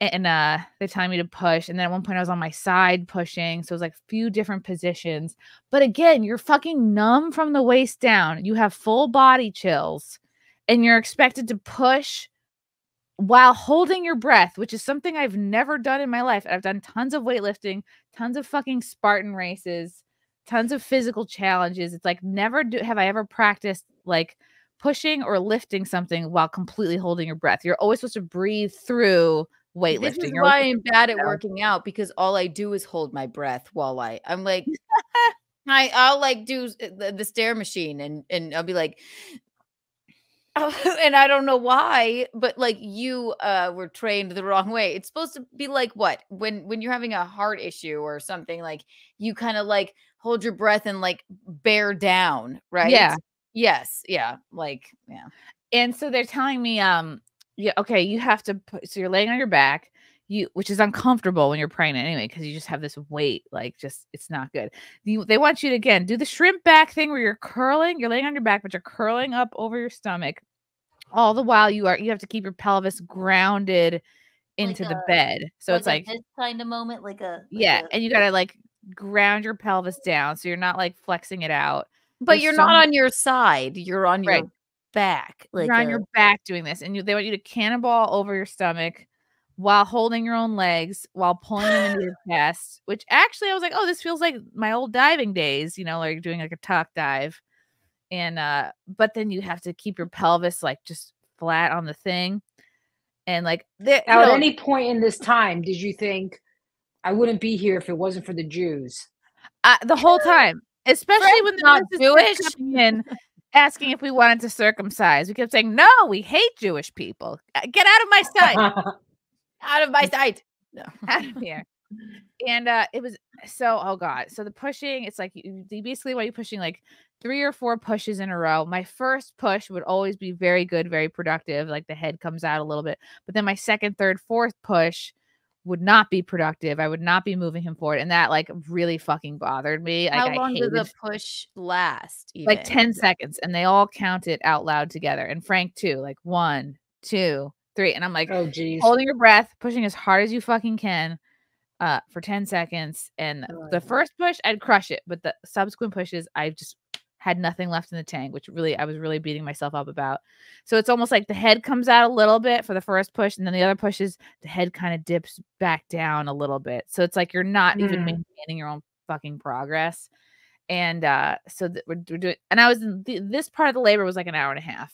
And they're telling me to push. And then at one point I was on my side pushing. So it was like a few different positions. But again, you're fucking numb from the waist down. You have full body chills and you're expected to push while holding your breath, which is something I've never done in my life. I've done tons of weightlifting, tons of fucking Spartan races, tons of physical challenges. It's like never have I ever practiced like pushing or lifting something while completely holding your breath. You're always supposed to breathe through weightlifting. This is why I'm bad at working out, because all I do is hold my breath while I'm like, I'll like do the stair machine and I'll be like, oh, and I don't know why, but like you were trained the wrong way. It's supposed to be like what? When you're having a heart issue or something, like you kind of like hold your breath and like bear down, right? Yeah. Yes. Yeah. Like, yeah. And so they're telling me, yeah, okay, you have to so you're laying on your back, which is uncomfortable when you're pregnant anyway, because you just have this weight, like just it's not good. They want you to again do the shrimp back thing where you're laying on your back, but you're curling up over your stomach. All the while you have to keep your pelvis grounded into the bed. So it's like this kind of moment, and you gotta like ground your pelvis down so you're not like flexing it out. But you're not on your side, you're on your back. Like you're on your back doing this, and they want you to cannonball over your stomach while holding your own legs, while pulling them into your chest, which actually I was like, oh, this feels like my old diving days, like doing like a tuck dive. And but then you have to keep your pelvis like just flat on the thing. And like at any point in this time, did you think I wouldn't be here if it wasn't for the Jews? The whole time, especially when the not Jewish coming in asking if we wanted to circumcise. We kept saying, no, we hate Jewish people. Get out of my sight. Out of my sight. No. Out of here. And it was so, oh God. So the pushing, it's like basically while you're pushing like 3 or 4 pushes in a row. My first push would always be very good, very productive. Like the head comes out a little bit. But then my second, third, fourth push would not be productive. I would not be moving him forward. And that like really fucking bothered me. How like, long did the push last? Even? Like 10 seconds. And they all count it out loud together. And Frank too, like 1, 2, 3. And I'm like, oh geez, holding your breath, pushing as hard as you fucking can for 10 seconds. And the first push, I'd crush it. But the subsequent pushes, I just had nothing left in the tank, which really I was really beating myself up about. So it's almost like the head comes out a little bit for the first push, and then the other pushes, the head kind of dips back down a little bit. So it's like you're not even maintaining your own fucking progress. And so we're doing, and I was this part of the labor was like an hour and a half.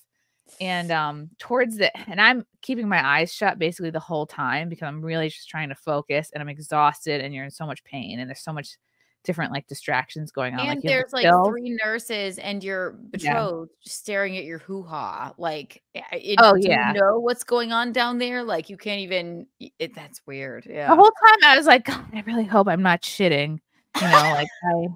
And and I'm keeping my eyes shut basically the whole time because I'm really just trying to focus, and I'm exhausted, and you're in so much pain, and there's so much different like distractions going on. And like there's like 3 nurses and your betrothed staring at your hoo-ha. Like, do you know what's going on down there? Like, you can't even. That's weird. Yeah. The whole time I was like, God, I really hope I'm not shitting. Like I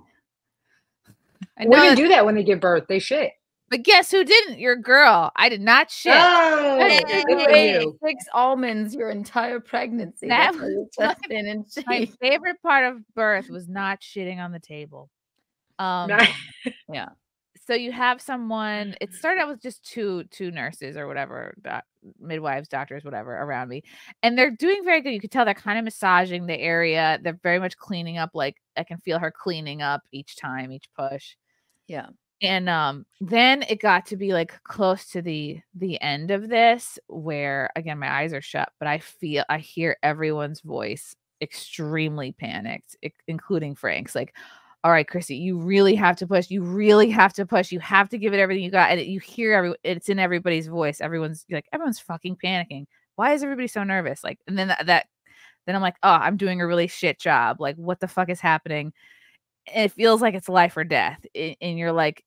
women do that when they give birth. They shit. But guess who didn't? Your girl. I did not shit. Oh, hey, 6 almonds your entire pregnancy. That was my favorite part of birth was not shitting on the table. Yeah. so you have someone, it started out with just two nurses or whatever, midwives, doctors, whatever around me. And they're doing very good. You could tell they're kind of massaging the area. They're very much cleaning up. Like I can feel her cleaning up each time, each push. Yeah. And then it got to be like close to the end of this, where again my eyes are shut, but I hear everyone's voice extremely panicked, including Frank's. Like, all right, Chrissy, you really have to push. You really have to push. You have to give it everything you got. And you hear it's in everybody's voice. Everyone's fucking panicking. Why is everybody so nervous? Like, and then then I'm like, oh, I'm doing a really shit job. Like, what the fuck is happening? And it feels like it's life or death. And you're like,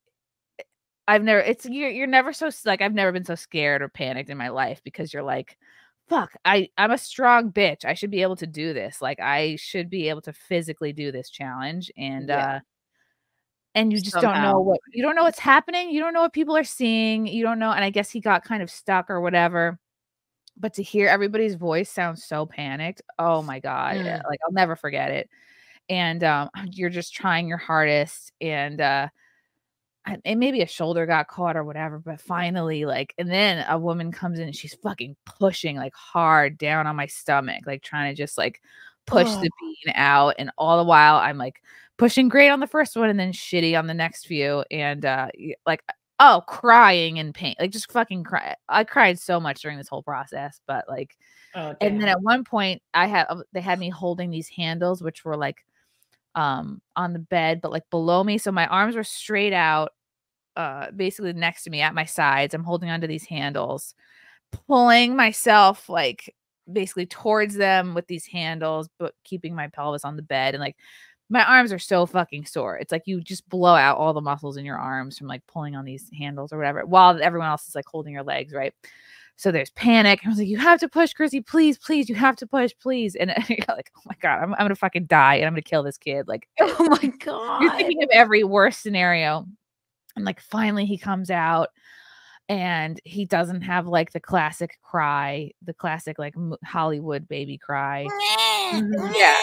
you're never so like, I've never been so scared or panicked in my life, because you're like, fuck, I'm a strong bitch. I should be able to do this. Like I should be able to physically do this challenge. And, and you just don't know what's happening. You don't know what people are seeing. You don't know. And I guess he got kind of stuck or whatever, but to hear everybody's voice sound so panicked. Oh my God. Like I'll never forget it. And, you're just trying your hardest, and, maybe a shoulder got caught or whatever, but finally, like, and then a woman comes in and she's fucking pushing like hard down on my stomach, like trying to just like push the bean out. And all the while I'm like pushing great on the first one and then shitty on the next few. And, like, crying in pain, like just fucking cry. I cried so much during this whole process, but like, and then at one point they had me holding these handles, which were like, on the bed, but like below me. So my arms were straight out, basically next to me at my sides. I'm holding onto these handles, pulling myself like basically towards them with these handles, but keeping my pelvis on the bed. And like my arms are so fucking sore. It's like you just blow out all the muscles in your arms from like pulling on these handles or whatever, while everyone else is like holding your legs, right? So there's panic. I was like, you have to push, Chrissy, please, you have to push, please. And you're like, oh my God, I'm going to fucking die and I'm going to kill this kid. Like, oh my God. You're thinking of every worst scenario. And like, finally he comes out and he doesn't have like the classic cry, the classic like Hollywood baby cry. Yeah.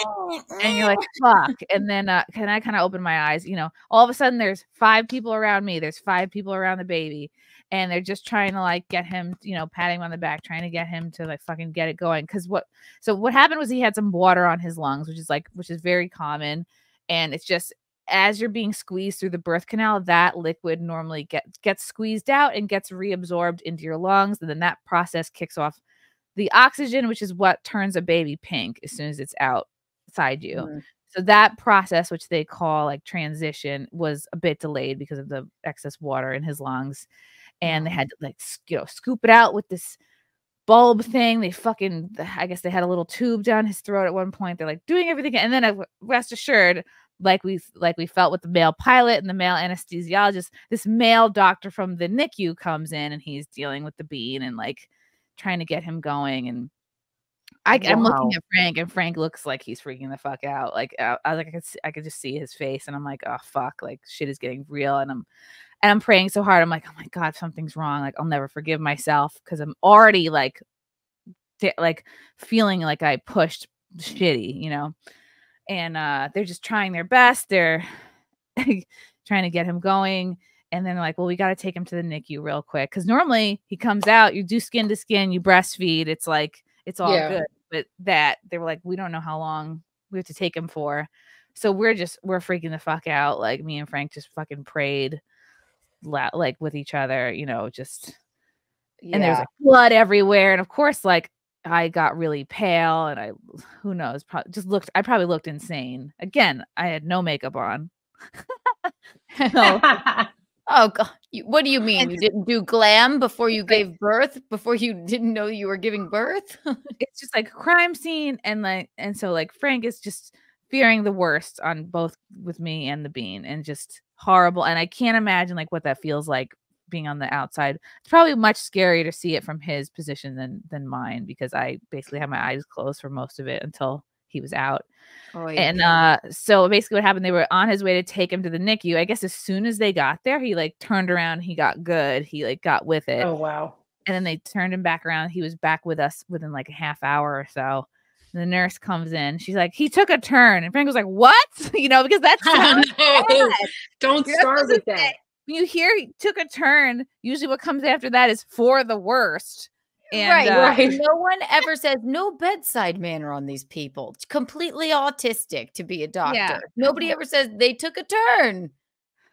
And you're like, fuck. And then can I kind of open my eyes? You know, all of a sudden there's 5 people around me. There's 5 people around the baby. And they're just trying to like get him, you know, patting him on the back, trying to get him to like fucking get it going. So what happened was he had some water on his lungs, which is very common. And it's just, as you're being squeezed through the birth canal, that liquid normally gets squeezed out and gets reabsorbed into your lungs. And then that process kicks off the oxygen, which is what turns a baby pink as soon as it's outside you. Mm-hmm. So that process, which they call like transition, was a bit delayed because of the excess water in his lungs. And they had to like, scoop it out with this bulb thing. I guess they had a little tube down his throat at one point. They're like doing everything. And then rest assured, like we felt with the male pilot and the male anesthesiologist, this male doctor from the NICU comes in and he's dealing with the bean and like trying to get him going. And I'm looking at Frank, and Frank looks like he's freaking the fuck out. Like I could just see his face, and I'm like, oh fuck, like shit is getting real. And I'm praying so hard. I'm like, oh my God, something's wrong. Like I'll never forgive myself, because I'm already like feeling like I pushed shitty, you know. And they're just trying their best. They're trying to get him going. And then like, well, we got to take him to the NICU real quick, because normally he comes out, you do skin to skin, you breastfeed. It's like, it's all good. But they were like, we don't know how long we have to take him for. So we're freaking the fuck out. Like me and Frank just fucking prayed like with each other, you know, just, and there's like blood everywhere. And of course, like I got really pale, and who knows, I probably looked insane. Again, I had no makeup on. No. Oh God. What do you mean? You didn't do glam before you gave birth? Before you didn't know you were giving birth? It's just like a crime scene. And so like Frank is just fearing the worst on both with me and the bean, and just horrible. And I can't imagine like what that feels like being on the outside. It's probably much scarier to see it from his position than mine, because I basically had my eyes closed for most of it until he was out. Oh, yeah. And so basically what happened, they were on his way to take him to the NICU. I guess as soon as they got there, he like turned around, he got good, he like got with it. Oh wow. And then they turned him back around. He was back with us within like a half hour or so. And the nurse comes in, she's like, he took a turn. And Frank was like, what? You know, because that's no, don't start with that. when you hear he took a turn, usually what comes after that is for the worst. And Right. No one ever says no bedside manner on these people. It's completely autistic to be a doctor. Yeah. Nobody ever says they took a turn.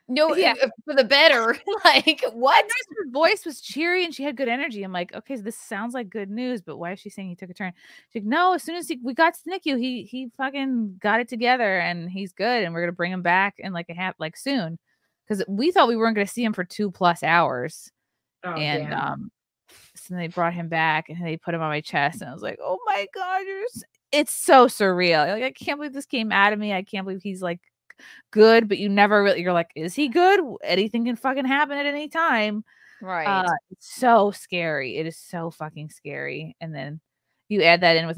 No, Yeah. for the better. Like, what? Her voice was cheery and she had good energy. I'm like, okay, so this sounds like good news, but why is she saying he took a turn? She's like, no, as soon as we got to the NICU, he fucking got it together and he's good, and we're gonna bring him back in like soon, because we thought we weren't gonna see him for 2+ hours. Oh, And damn. so they brought him back and they put him on my chest, and I was like, oh my god, it's so surreal. Like, I can't believe this came out of me. I can't believe he's like good, but you never really, you're like, is he good? Anything can fucking happen at any time. Right. It's so scary. It is so fucking scary. And then you add that in with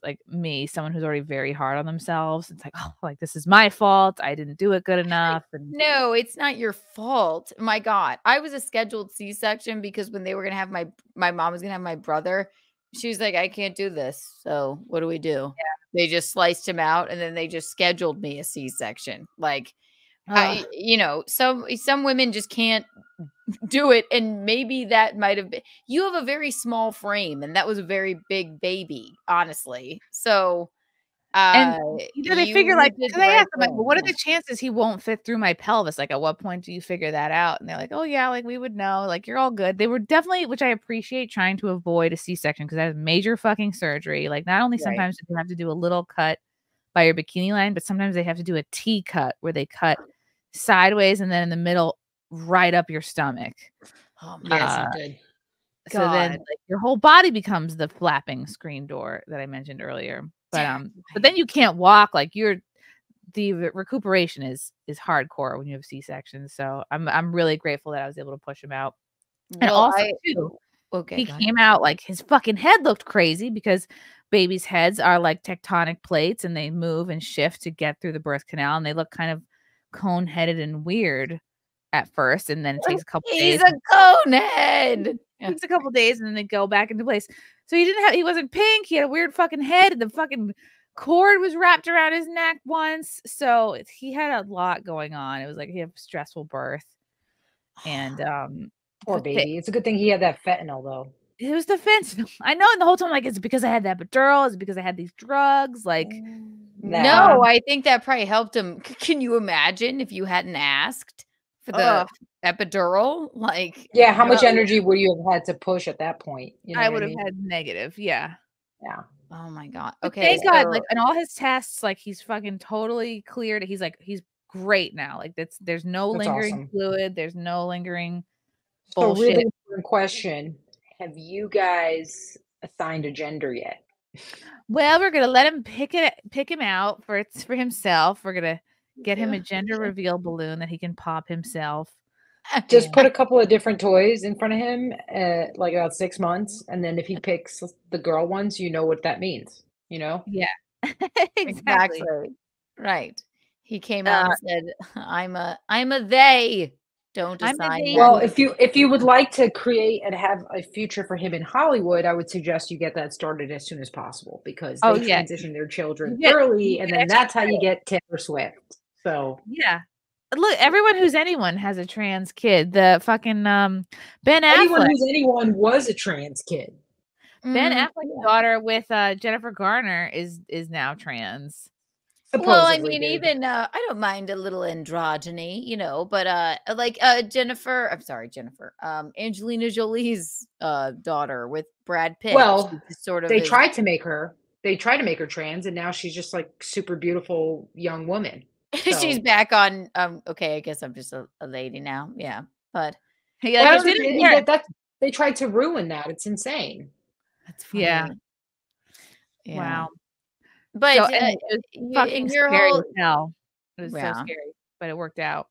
like me, someone who's already very hard on themselves. It's like, oh, like this is my fault. I didn't do it good enough. And No, it's not your fault. My God. I was a scheduled C-section because when they were going to have my mom was going to have my brother, she was like, I can't do this. So what do we do? Yeah. They just sliced him out and then they just scheduled me a C-section. Like, some women just can't do it. And maybe that might have been, you have a very small frame and that was a very big baby, honestly. So, and they figure, like, because I asked them, like, well, what are thing. the chances he won't fit through my pelvis? Like, at what point do you figure that out? And they're like, oh yeah, like we would know, like you're all good. They were definitely, which I appreciate, trying to avoid a C-section, because that is major fucking surgery. Like, not only sometimes do you have to do a little cut by your bikini line, but sometimes they have to do a T cut where they cut sideways and then in the middle right up your stomach. Oh my God. So then like your whole body becomes the flapping screen door that I mentioned earlier. But then you can't walk. Like, the recuperation is hardcore when you have C-sections. So I'm really grateful that I was able to push him out. And also too, he came out like his fucking head looked crazy, because babies' heads are like tectonic plates and they move and shift to get through the birth canal, and they look kind of cone-headed and weird at first, and then it takes a couple days. He's a cone head. It takes a couple days and then they go back into place. So he wasn't pink. He had a weird fucking head, and the fucking cord was wrapped around his neck once. So he had a lot going on. It was like he had a stressful birth. And poor baby. It's a good thing he had that fentanyl though. It was the fentanyl. I know, and the whole time, like, it's because I had that epidural, it's because I had these drugs. Like, no, I think that probably helped him. Can you imagine if you hadn't asked for the epidural? Like, yeah, how much energy would you have had to push at that point? You know I would have had negative. Yeah. Oh my God. But okay. thank God, like, in all his tests, like, he's fucking totally cleared. He's great now. Like, there's no lingering fluid. There's no lingering bullshit. So really important question. Have you guys assigned a gender yet? Well, we're gonna let him pick him out for himself. We're gonna get him a gender reveal balloon that he can pop himself. Just put a couple of different toys in front of him at like about 6 months, and then if he picks the girl ones, you know what that means, you know? Yeah. Exactly. Right. He came out and said, I'm a they. Don't assign. Well, if you would like to create and have a future for him in Hollywood, I would suggest you get that started as soon as possible, because they transition their children early, and then that's how you get Taylor Swift. So yeah, look, everyone who's anyone has a trans kid. The fucking Ben Affleck. Anyone who's anyone was a trans kid. Ben Affleck's daughter with Jennifer Garner is now trans. Supposedly, well, I mean, even I don't mind a little androgyny, you know, but Angelina Jolie's daughter with Brad Pitt. Well, they tried to make her trans, and now she's just like super beautiful young woman. So. She's back on. Okay, I guess I'm just a lady now. Yeah, but they tried to ruin that. It's insane. That's funny. Yeah. Wow. But so, it was fucking scary as hell. It was so scary, but it worked out.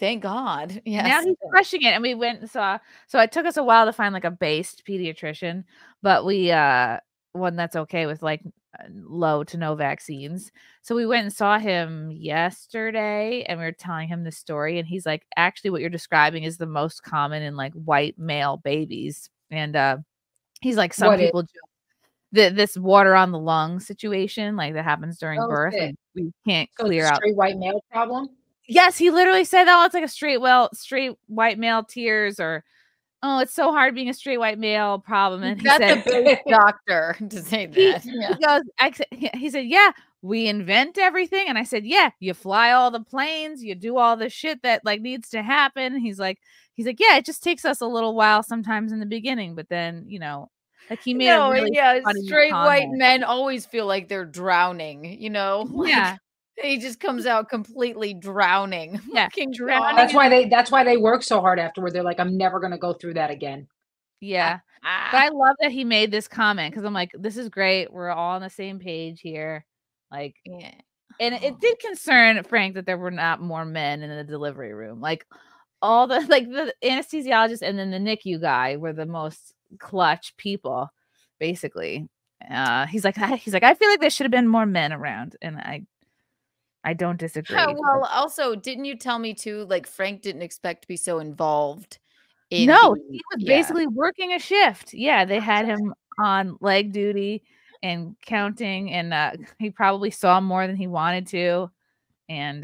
Thank God. Yeah. Now he's crushing it, and we went and saw. So it took us a while to find like a based pediatrician, but we one that's okay with like low to no vaccines. So we went and saw him yesterday, and we were telling him the story, and he's like, actually, what you're describing is the most common in like white male babies, and he's like, some people joke. This water on the lung situation, like that happens during birth, like we can't clear out. Straight white male problem. Yes, he literally said, "Oh, it's like a straight white male tears," or "Oh, it's so hard being a straight white male problem." And he That's said, a big doctor to say that. he goes, he said, "Yeah, we invent everything." And I said, "Yeah, you fly all the planes, you do all the shit that like needs to happen." He's like, "Yeah, it just takes us a little while sometimes in the beginning, but then, like he made a really funny straight white comment. men always feel like they're drowning, Yeah. Like he just comes out completely drowning. Yeah, Fucking drowning. God. That's why they work so hard afterward. They're like, I'm never gonna go through that again. Yeah. But I love that he made this comment because I'm like, this is great. We're all on the same page here. Like, Yeah. and it did concern Frank that there were not more men in the delivery room. Like all the the anesthesiologist and then the NICU guy were the most clutch people, basically. He's like, I feel like there should have been more men around, and I don't disagree. Well, also, didn't you tell me too? Like Frank didn't expect to be so involved. He was basically working a shift. Yeah, they had him on leg duty and counting, and he probably saw more than he wanted to. And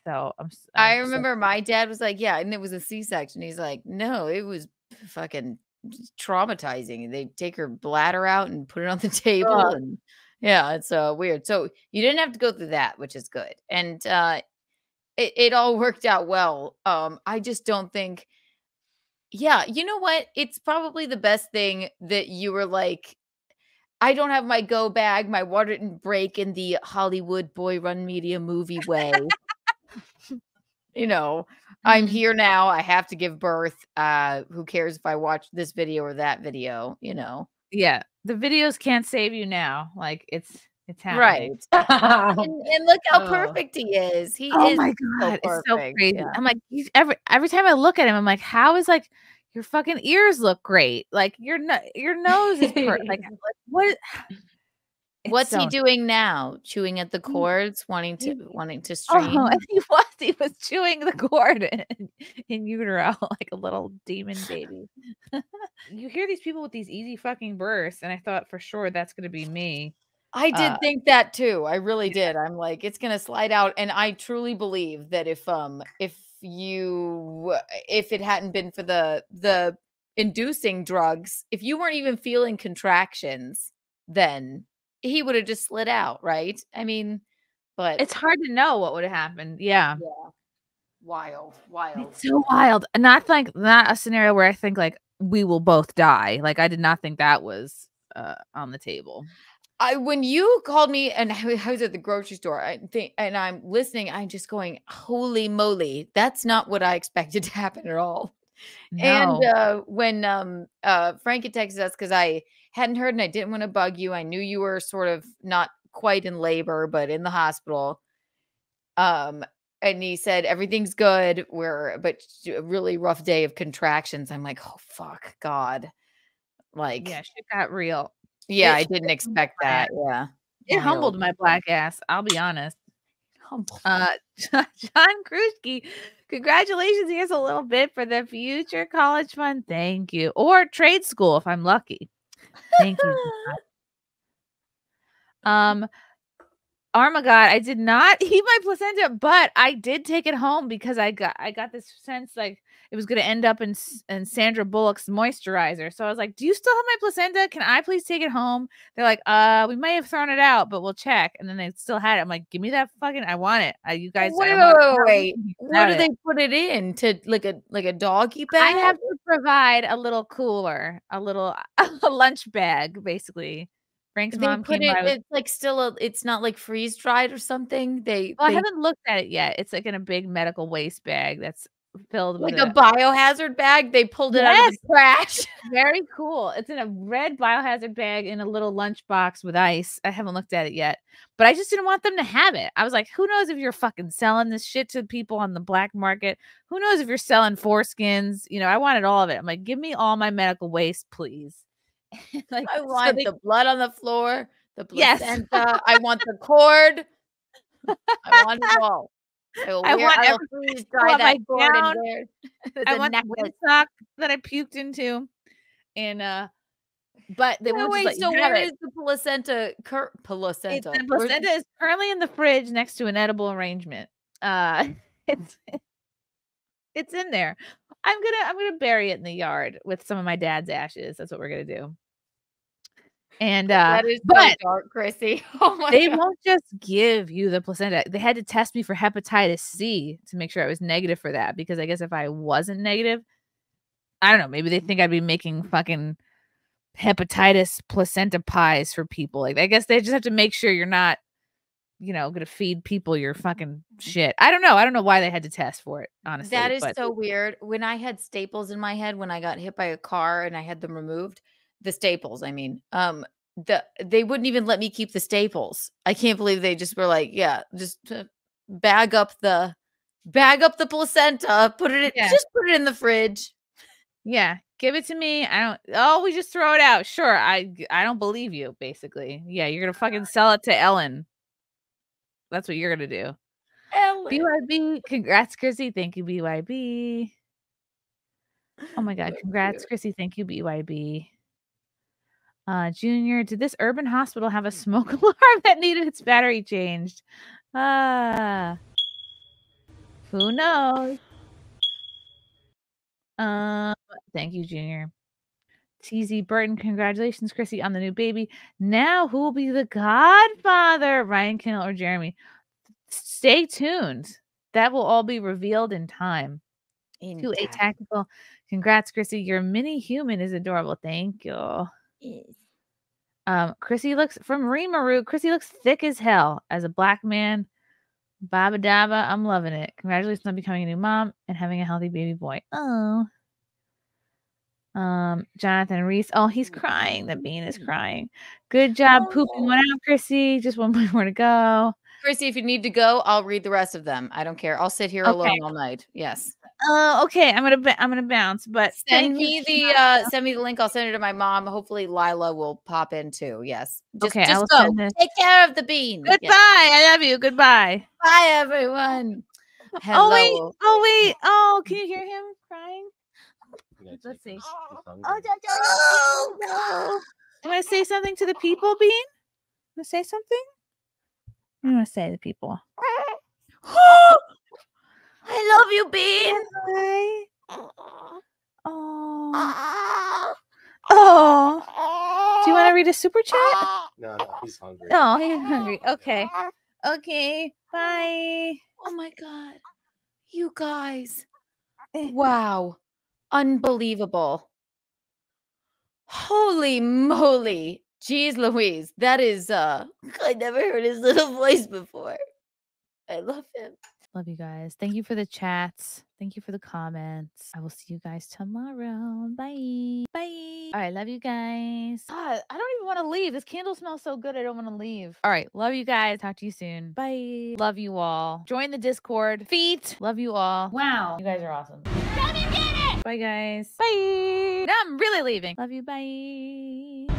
so I remember my dad was like, "Yeah," and it was a C-section. He's like, "No, it was fucking traumatizing. They take her bladder out and put it on the table, and yeah, it's weird." So you didn't have to go through that, which is good, and it all worked out well. I just don't think. Yeah, you know what? It's probably the best thing that you were like, I don't have my go bag. My water didn't break in the Hollywood boy run media movie way. I'm here now. I have to give birth. Who cares if I watch this video or that video, Yeah, the videos can't save you now. Like it's happening. Right. and look how perfect he is. He Oh is my so God, it's so perfect. crazy. Yeah. I'm like, every time I look at him, I'm like, how is like your fucking ears look great? Like your nose is like what? What's he doing now? Chewing at the cords, wanting to stream. Oh, and he was chewing the cord in utero like a little demon baby. You hear these people with these easy fucking births, and I thought for sure that's gonna be me. I did think that too. I really did. I'm like, it's gonna slide out, and I truly believe that if it hadn't been for the inducing drugs, if you weren't even feeling contractions, then he would have just slid out, right? I mean, but it's hard to know what would have happened. Yeah. Wild. It's so wild. Not a scenario where I think like we will both die. Like I did not think that was on the table. When you called me and I was at the grocery store, and I'm listening, I'm just going, holy moly, that's not what I expected to happen at all. No. And when Frank had texted us, because I hadn't heard and I didn't want to bug you. I knew you were sort of not quite in labor, but in the hospital. And he said, everything's good. But a really rough day of contractions. I'm like, oh, fuck, God. Like, yeah, shit got real. Yeah, I didn't expect that. Yeah. It humbled my black ass. I'll be honest. John Kruski, congratulations. Here's a little bit for the future college fund. Thank you. Or trade school if I'm lucky. Thank you. Oh my God, I did not eat my placenta, but I did take it home because I got this sense like it was going to end up in Sandra Bullock's moisturizer. So I was like, do you still have my placenta? Can I please take it home? They're like, we may have thrown it out, but we'll check. And then they still had it. I'm like, give me that fucking, I want it. You guys. Wait. What do they put it in? To like a doggy bag? I have to provide a little cooler, a lunch bag, basically. Frank's mom came by. It's like it's not like freeze dried or something. I haven't looked at it yet. It's like in a big medical waste bag that's filled with like a biohazard bag. They pulled it out of the trash. Very cool. It's in a red biohazard bag in a little lunchbox with ice. I haven't looked at it yet, but I just didn't want them to have it. I was like, who knows if you're fucking selling this shit to people on the black market? Who knows if you're selling foreskins? I wanted all of it. I'm like, give me all my medical waste, please. Like, I want the blood on the floor, the placenta. Yes. I want the cord. I want it all. I want my gown. I want the windsock that I puked into. And but they won't just let you have where is the placenta? Placenta. The placenta is currently in the fridge next to an edible arrangement. It's in there. I'm gonna bury it in the yard with some of my dad's ashes. That's what we're gonna do. And That is so but dark, Chrissy. Oh my they God. won't just give you the placenta. They had to test me for hepatitis C to make sure I was negative for that, because I guess if I wasn't negative, I don't know, maybe they think I'd be making fucking hepatitis placenta pies for people. Like, I guess they just have to make sure you're not, gonna feed people your fucking shit. I don't know why they had to test for it, honestly. That is but so weird. When I had staples in my head when I got hit by a car and I had them removed, the staples, I mean, they wouldn't even let me keep the staples. I can't believe they just were like, yeah, just bag up the placenta, just put it in the fridge. Yeah, give it to me. We just throw it out. Sure, I don't believe you, basically. Yeah, you're gonna fucking sell it to Ellen. That's what you're gonna do. Ellen. BYB, congrats, Chrissy. Thank you, BYB. Oh my God, congrats, Chrissy. Thank you, BYB. Junior, did this urban hospital have a smoke alarm that needed its battery changed? Who knows? Thank you, Junior. TZ Burton, congratulations, Chrissy, on the new baby. Now, who will be the godfather? Ryan Kindle or Jeremy? Stay tuned. That will all be revealed in time. To a tactical. Congrats, Chrissy. Your mini human is adorable. Thank you. Yes. Chrissy looks from Rimaru. Chrissy looks thick as hell as a black man. Baba Daba. I'm loving it. Congratulations on becoming a new mom and having a healthy baby boy. Oh. Jonathan Reese. Oh, he's crying. The bean is crying. Good job pooping one out, Chrissy. Just one more to go. Chrissy, if you need to go, I'll read the rest of them. I don't care. I'll sit here alone all night. Yes. Okay. I'm gonna bounce, but send me the link. I'll send it to my mom. Hopefully Lila will pop in too. Yes. Just go. Take care of the bean. Goodbye. Yes. I love you. Goodbye. Bye, everyone. Hello. Oh wait. Oh, can you hear him crying? Let's see. Oh, you want to say something to the people, Bean? Want to say something? I want to say to the people. I love you, Bean. Hi. Oh. Do you want to read a super chat? No, he's hungry. Oh, he's hungry. Okay. Bye. Oh my God. You guys. Wow. Unbelievable. Holy moly. Jeez Louise. That is I never heard his little voice before. I love him. Love you guys. Thank you for the chats. Thank you for the comments. I will see you guys tomorrow. Bye. Bye. All right. Love you guys. God, I don't even want to leave. This candle smells so good. I don't want to leave. All right. Love you guys. Talk to you soon. Bye. Love you all. Join the Discord. Feet. Love you all. Wow. You guys are awesome. Bye, guys. Bye. Now I'm really leaving. Love you. Bye.